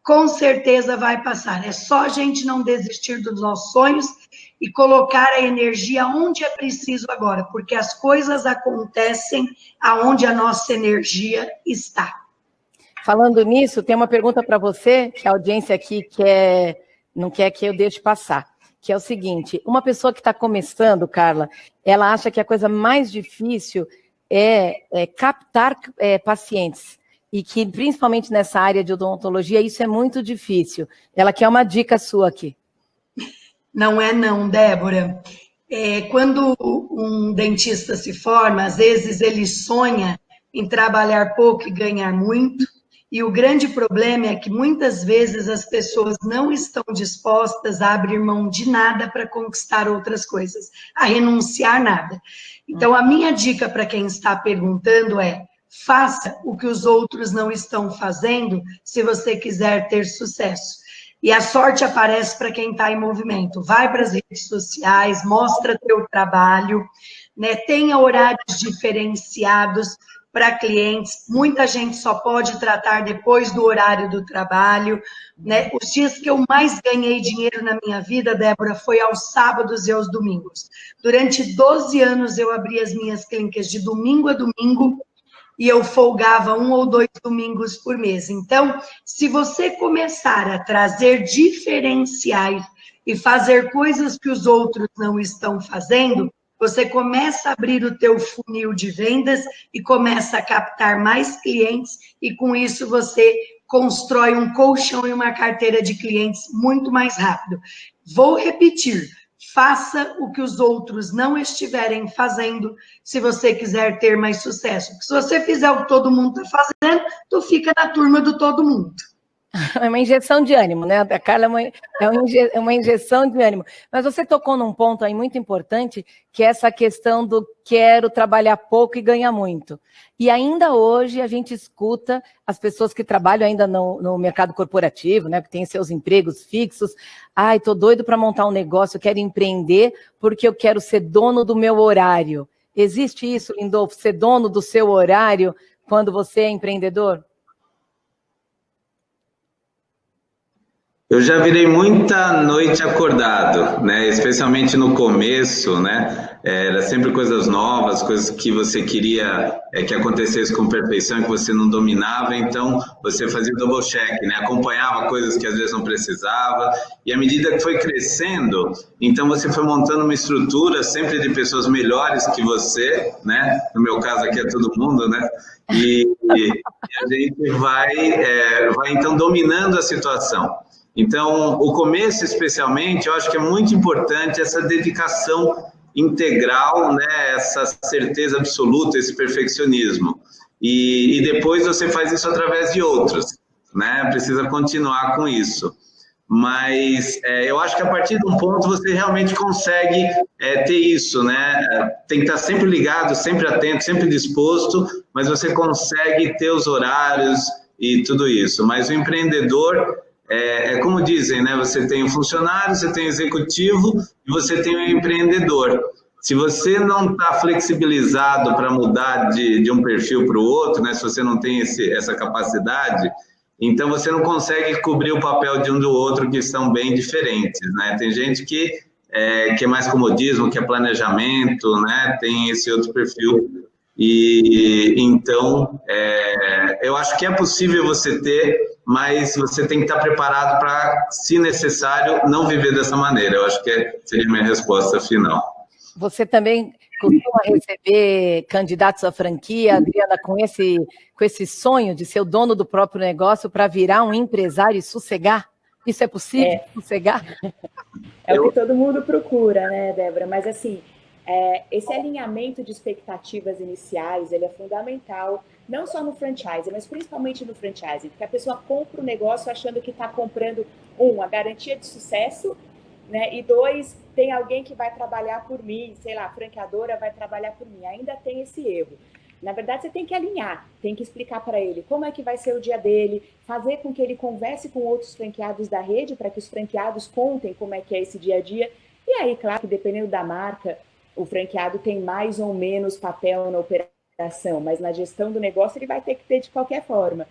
Com certeza vai passar. É só a gente não desistir dos nossos sonhos e colocar a energia onde é preciso agora, porque as coisas acontecem aonde a nossa energia está. Falando nisso, tem uma pergunta para você, que a audiência aqui não quer que eu deixe passar, que é o seguinte: uma pessoa que está começando, Carla, ela acha que a coisa mais difícil é captar pacientes, e que, principalmente nessa área de odontologia, isso é muito difícil. Ela quer uma dica sua aqui. Não é não, Débora. Quando um dentista se forma, às vezes ele sonha em trabalhar pouco e ganhar muito, e o grande problema é que muitas vezes as pessoas não estão dispostas a abrir mão de nada para conquistar outras coisas, a renunciar nada. Então, a minha dica para quem está perguntando é: faça o que os outros não estão fazendo se você quiser ter sucesso. E a sorte aparece para quem está em movimento. Vai para as redes sociais, mostra teu trabalho, né? Tenha horários diferenciados para clientes. Muita gente só pode tratar depois do horário do trabalho, né? Os dias que eu mais ganhei dinheiro na minha vida, Débora, foi aos sábados e aos domingos. Durante 12 anos eu abri as minhas clínicas de domingo a domingo, e eu folgava 1 ou 2 domingos por mês. Então, se você começar a trazer diferenciais e fazer coisas que os outros não estão fazendo, você começa a abrir o teu funil de vendas e começa a captar mais clientes, e com isso você constrói um colchão e uma carteira de clientes muito mais rápido. Vou repetir: faça o que os outros não estiverem fazendo, se você quiser ter mais sucesso. Porque se você fizer o que todo mundo está fazendo, tu fica na turma do todo mundo. É uma injeção de ânimo, né? A Carla é uma injeção de ânimo. Mas você tocou num ponto aí muito importante, que é essa questão do quero trabalhar pouco e ganhar muito. E ainda hoje a gente escuta as pessoas que trabalham ainda no mercado corporativo, né? Que têm seus empregos fixos. Ai, tô doido para montar um negócio, eu quero empreender porque eu quero ser dono do meu horário. Existe isso, Lindolfo, ser dono do seu horário quando você é empreendedor? Eu já virei muita noite acordado, né? Especialmente no começo, né? Era sempre coisas novas, coisas que você queria que acontecesse com perfeição, que você não dominava, então você fazia o double check, né? Acompanhava coisas que às vezes não precisava, e à medida que foi crescendo, então você foi montando uma estrutura sempre de pessoas melhores que você, né? No meu caso aqui é todo mundo, né? E a gente vai então dominando a situação. Então, o começo, especialmente, eu acho que é muito importante essa dedicação integral, né? Essa certeza absoluta, esse perfeccionismo. E depois você faz isso através de outros, né? Precisa continuar com isso. Mas eu acho que a partir de um ponto você realmente consegue ter isso, né? Tem que estar sempre ligado, sempre atento, sempre disposto, mas você consegue ter os horários e tudo isso. Mas o empreendedor... como dizem, né? Você tem o funcionário, você tem o executivo e você tem o empreendedor. Se você não está flexibilizado para mudar de um perfil para o outro, né? Se você não tem essa capacidade, então você não consegue cobrir o papel de um do outro, que são bem diferentes, né? Tem gente que é mais comodismo, que é planejamento, né? Tem esse outro perfil. E então, eu acho que é possível você ter, mas você tem que estar preparado para, se necessário, não viver dessa maneira. Eu acho que seria a minha resposta final. Você também costuma receber candidatos à franquia, Adriana, com esse sonho de ser o dono do próprio negócio para virar um empresário e sossegar? Isso é possível, sossegar? É o que todo mundo procura, né, Débora? Mas, assim, esse alinhamento de expectativas iniciais, ele é fundamental, não só no franchise, mas principalmente no franchise, porque a pessoa compra o negócio achando que está comprando, a garantia de sucesso, né? E 2, tem alguém que vai trabalhar por mim, sei lá, a franqueadora vai trabalhar por mim. Ainda tem esse erro. Na verdade, você tem que alinhar, tem que explicar para ele como é que vai ser o dia dele, fazer com que ele converse com outros franqueados da rede, para que os franqueados contem como é que é esse dia a dia. E aí, claro que dependendo da marca, o franqueado tem mais ou menos papel na operação, mas na gestão do negócio ele vai ter que ter de qualquer forma.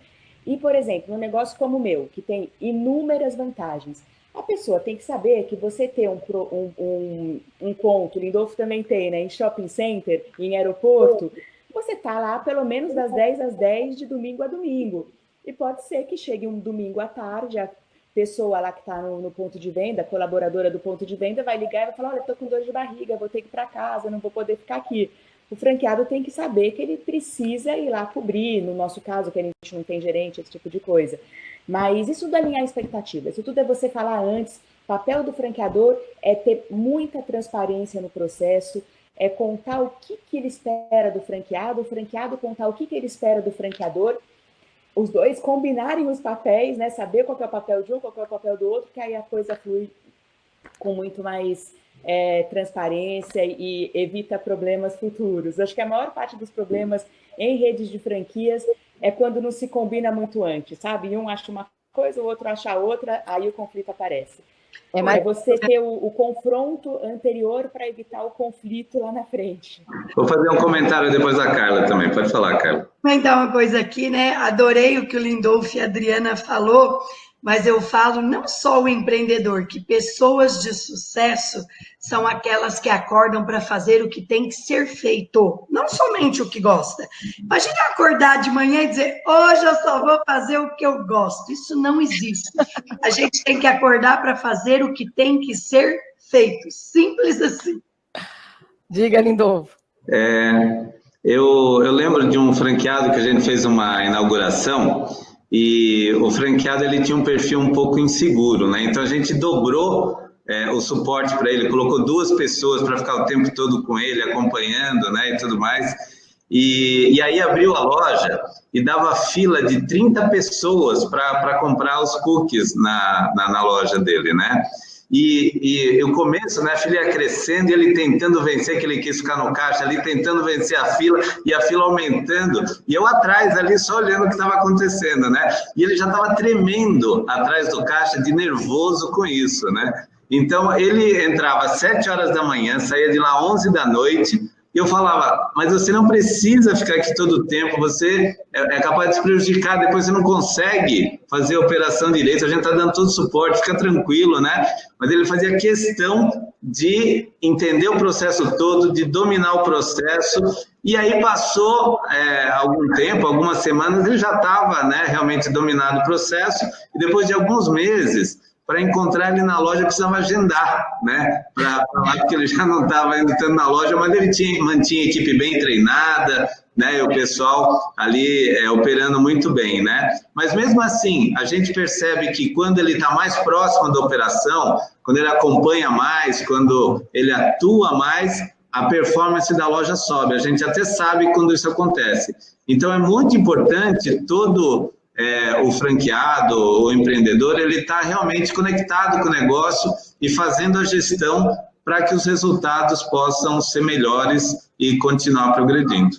E, por exemplo, num negócio como o meu, que tem inúmeras vantagens, a pessoa tem que saber que você ter um ponto, o Lindolfo também tem, né, em shopping center, em aeroporto, você está lá pelo menos das 10 às 10 de domingo a domingo. E pode ser que chegue um domingo à tarde, a pessoa lá que está no ponto de venda, a colaboradora do ponto de venda, vai ligar e vai falar, olha, estou com dor de barriga, vou ter que ir para casa, não vou poder ficar aqui. O franqueado tem que saber que ele precisa ir lá cobrir, no nosso caso, que a gente não tem gerente, esse tipo de coisa. Mas isso tudo é alinhar expectativas, isso tudo é você falar antes. O papel do franqueador é ter muita transparência no processo, é contar o que ele espera do franqueado, o franqueado contar o que ele espera do franqueador, os dois combinarem os papéis, né? Saber qual que é o papel de um, qual que é o papel do outro, que aí a coisa flui com muito mais transparência e evita problemas futuros. Acho que a maior parte dos problemas em redes de franquias é quando não se combina muito antes, sabe? Um acha uma coisa, o outro acha outra, aí o conflito aparece. É você ter o confronto anterior para evitar o conflito lá na frente. Vou fazer um comentário depois da Carla também. Pode falar, Carla. Vou comentar uma coisa aqui, né? Adorei o que o Lindolfo e a Adriana falou, mas eu falo não só o empreendedor, que pessoas de sucesso são aquelas que acordam para fazer o que tem que ser feito, não somente o que gosta. Imagina acordar de manhã e dizer, hoje eu só vou fazer o que eu gosto. Isso não existe. A gente tem que acordar para fazer o que tem que ser feito. Simples assim. Diga, Lindolfo. Eu lembro de um franqueado que a gente fez uma inauguração e o franqueado ele tinha um perfil um pouco inseguro, né? Então a gente dobrou o suporte para ele, colocou 2 pessoas para ficar o tempo todo com ele, acompanhando, né, e tudo mais. E aí abriu a loja e dava fila de 30 pessoas para comprar os cookies na loja dele, né? E o começo, né, a filha ia crescendo e ele tentando vencer, que ele quis ficar no caixa ali, tentando vencer a fila, e a fila aumentando, e eu atrás ali só olhando o que estava acontecendo, né? E ele já estava tremendo atrás do caixa, de nervoso com isso, né? Então, ele entrava às 7 horas da manhã, saía de lá às 11 da noite, E eu falava, mas você não precisa ficar aqui todo o tempo, você é capaz de se prejudicar, depois você não consegue fazer a operação direito, a gente está dando todo o suporte, fica tranquilo, né? Mas ele fazia questão de entender o processo todo, de dominar o processo, e aí passou algum tempo, algumas semanas, ele já estava, né, realmente dominado o processo, e depois de alguns meses, para encontrar ele na loja, precisava agendar, né? Para falar que ele já não estava indo tanto na loja, mas ele mantinha a equipe bem treinada, né? E o pessoal ali operando muito bem, né? Mas mesmo assim, a gente percebe que quando ele está mais próximo da operação, quando ele acompanha mais, quando ele atua mais, a performance da loja sobe. A gente até sabe quando isso acontece. Então, é muito importante todo o franqueado, o empreendedor, ele está realmente conectado com o negócio e fazendo a gestão para que os resultados possam ser melhores e continuar progredindo.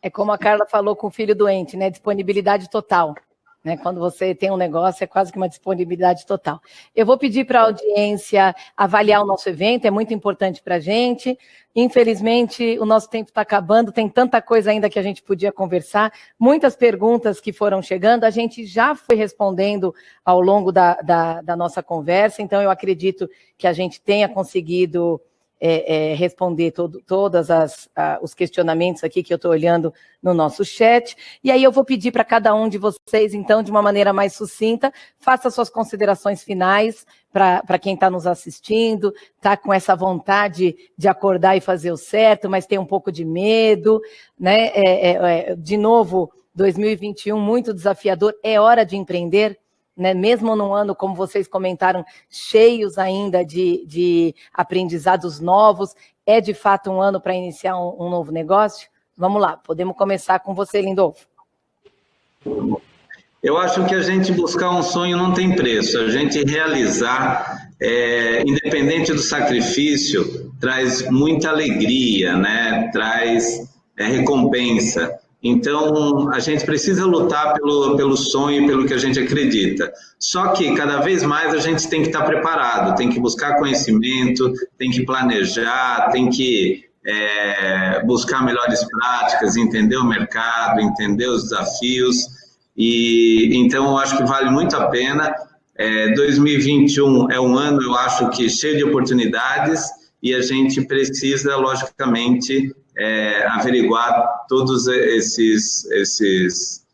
É como a Carla falou com o filho doente, né? Disponibilidade total. Né? Quando você tem um negócio, é quase que uma disponibilidade total. Eu vou pedir para a audiência avaliar o nosso evento, é muito importante para a gente. Infelizmente, o nosso tempo está acabando, tem tanta coisa ainda que a gente podia conversar, muitas perguntas que foram chegando, a gente já foi respondendo ao longo da nossa conversa, então eu acredito que a gente tenha conseguido responder todos os questionamentos aqui que eu estou olhando no nosso chat. E aí eu vou pedir para cada um de vocês, então, de uma maneira mais sucinta, faça suas considerações finais para quem está nos assistindo, está com essa vontade de acordar e fazer o certo, mas tem um pouco de medo, né? De novo, 2021, muito desafiador, é hora de empreender, né? Mesmo num ano, como vocês comentaram, cheios ainda de aprendizados novos, é de fato um ano para iniciar um novo negócio? Vamos lá, podemos começar com você, Lindolfo. Eu acho que a gente buscar um sonho não tem preço, a gente realizar, independente do sacrifício, traz muita alegria, né? Traz recompensa. Então, a gente precisa lutar pelo sonho, pelo que a gente acredita. Só que, cada vez mais, a gente tem que estar preparado, tem que buscar conhecimento, tem que planejar, tem que buscar melhores práticas, entender o mercado, entender os desafios. E então, eu acho que vale muito a pena. 2021 é um ano, eu acho que cheio de oportunidades, e a gente precisa, logicamente, averiguar todos esses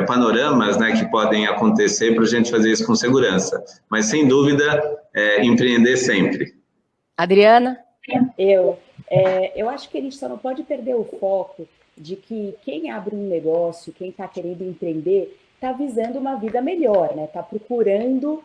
panoramas, né, que podem acontecer para a gente fazer isso com segurança. Mas, sem dúvida, empreender sempre. Adriana? Eu acho que a gente só não pode perder o foco de que quem abre um negócio, quem está querendo empreender, está visando uma vida melhor, né? Está procurando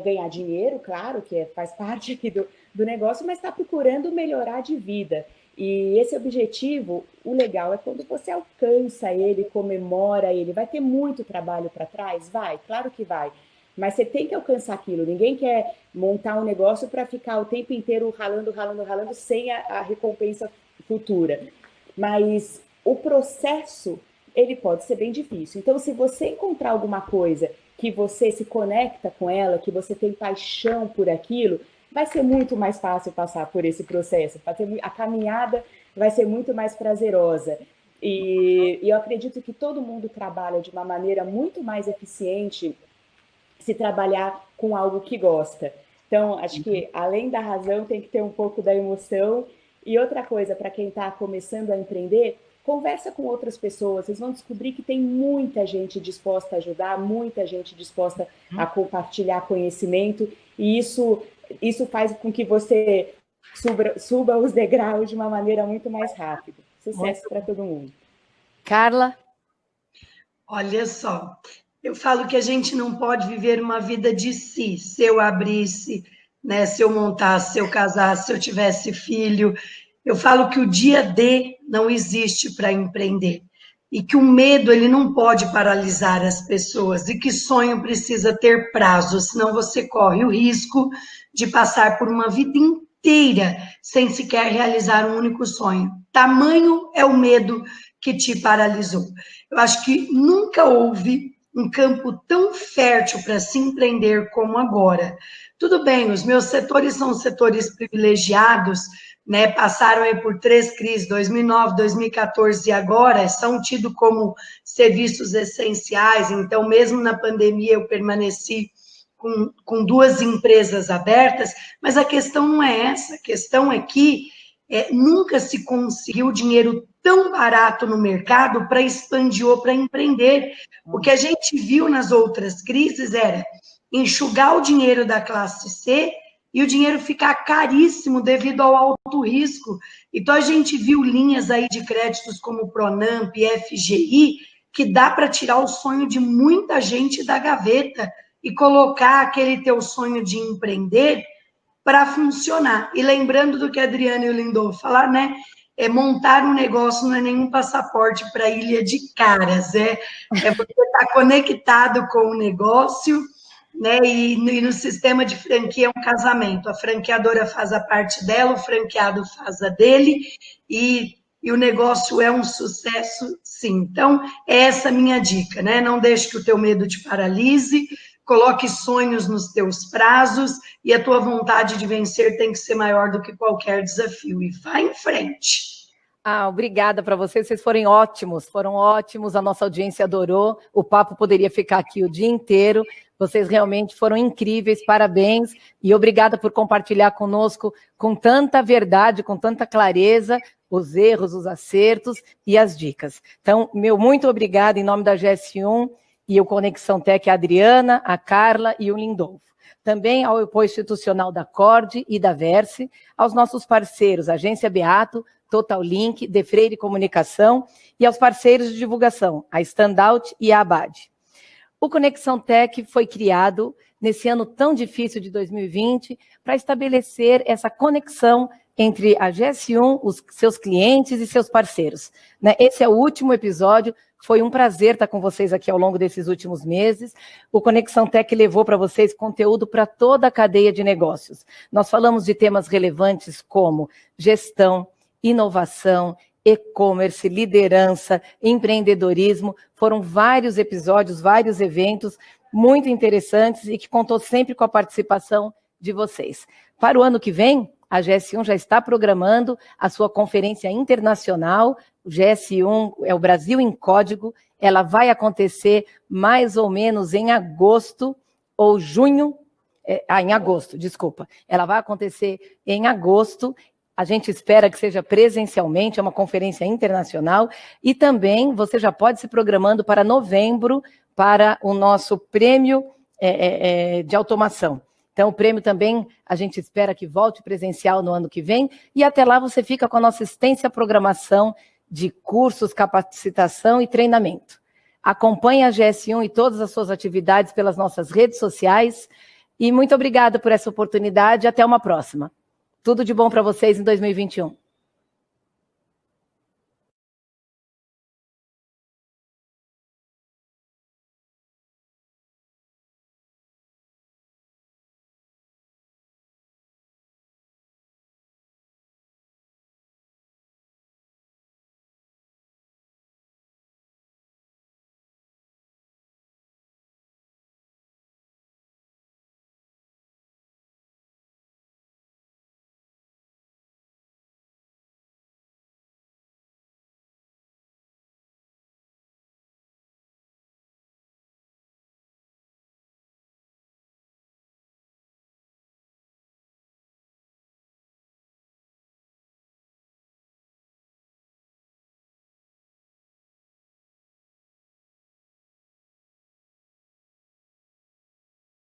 ganhar dinheiro, claro, que faz parte aqui do negócio, mas está procurando melhorar de vida. E esse objetivo, o legal é quando você alcança ele, comemora ele. Vai ter muito trabalho para trás? Vai, claro que vai. Mas você tem que alcançar aquilo. Ninguém quer montar um negócio para ficar o tempo inteiro ralando sem a recompensa futura. Mas o processo, ele pode ser bem difícil. Então, se você encontrar alguma coisa que você se conecta com ela, que você tem paixão por aquilo, vai ser muito mais fácil passar por esse processo. A caminhada vai ser muito mais prazerosa. E eu acredito que todo mundo trabalha de uma maneira muito mais eficiente se trabalhar com algo que gosta. Então, acho que além da razão, tem que ter um pouco da emoção. E outra coisa, para quem está começando a empreender, conversa com outras pessoas, vocês vão descobrir que tem muita gente disposta a ajudar, muita gente disposta a compartilhar conhecimento, e isso faz com que você suba os degraus de uma maneira muito mais rápida. Sucesso para todo mundo. Carla? Olha só, eu falo que a gente não pode viver uma vida de si. Se eu abrisse, né, se eu montasse, se eu casasse, se eu tivesse filho, eu falo que o dia D não existe para empreender. E que o medo, ele não pode paralisar as pessoas. E que sonho precisa ter prazo, senão você corre o risco de passar por uma vida inteira sem sequer realizar um único sonho. Tamanho é o medo que te paralisou. Eu acho que nunca houve um campo tão fértil para se empreender como agora. Tudo bem, os meus setores são setores privilegiados, né, passaram aí por 3 crises, 2009, 2014 e agora, são tidos como serviços essenciais. Então, mesmo na pandemia, eu permaneci com 2 empresas abertas, mas a questão não é essa, a questão é que nunca se conseguiu dinheiro tão barato no mercado para expandir ou para empreender. O que a gente viu nas outras crises era enxugar o dinheiro da classe C e o dinheiro ficar caríssimo devido ao alto risco. Então, a gente viu linhas aí de créditos como Pronamp, FGI, que dá para tirar o sonho de muita gente da gaveta e colocar aquele teu sonho de empreender para funcionar. E lembrando do que a Adriana e o Lindolfo falaram, né? Montar um negócio não é nenhum passaporte para a Ilha de Caras, é você estar conectado com o negócio, né? E no sistema de franquia é um casamento. A franqueadora faz a parte dela, o franqueado faz a dele, e o negócio é um sucesso, sim. Então, é essa a minha dica, né? Não deixe que o teu medo te paralise, coloque sonhos nos teus prazos e a tua vontade de vencer tem que ser maior do que qualquer desafio. E vá em frente. Obrigada para vocês foram ótimos, a nossa audiência adorou, o papo poderia ficar aqui o dia inteiro, vocês realmente foram incríveis, parabéns, e obrigada por compartilhar conosco com tanta verdade, com tanta clareza, os erros, os acertos e as dicas. Então, muito obrigada em nome da GS1 e o Conexão Tech, a Adriana, a Carla e o Lindolfo. Também ao apoio institucional da Acorde e da Verse, aos nossos parceiros, Agência Beato, Total Link, De Freire Comunicação e aos parceiros de divulgação, a Standout e a Abad. O Conexão Tech foi criado nesse ano tão difícil de 2020 para estabelecer essa conexão entre a GS1, os seus clientes e seus parceiros. Esse é o último episódio, foi um prazer estar com vocês aqui ao longo desses últimos meses. O Conexão Tech levou para vocês conteúdo para toda a cadeia de negócios. Nós falamos de temas relevantes como gestão, inovação, e-commerce, liderança, empreendedorismo. Foram vários episódios, vários eventos muito interessantes e que contou sempre com a participação de vocês. Para o ano que vem, a GS1 já está programando a sua conferência internacional. O GS1 é o Brasil em Código. Ela vai acontecer mais ou menos em agosto ou junho. Em agosto, desculpa. Ela vai acontecer em agosto. A gente espera que seja presencialmente, é uma conferência internacional. E também você já pode se programando para novembro para o nosso prêmio de automação. Então, o prêmio também, a gente espera que volte presencial no ano que vem, e até lá você fica com a nossa extensa programação de cursos, capacitação e treinamento. Acompanhe a GS1 e todas as suas atividades pelas nossas redes sociais, e muito obrigada por essa oportunidade, até uma próxima. Tudo de bom para vocês em 2021.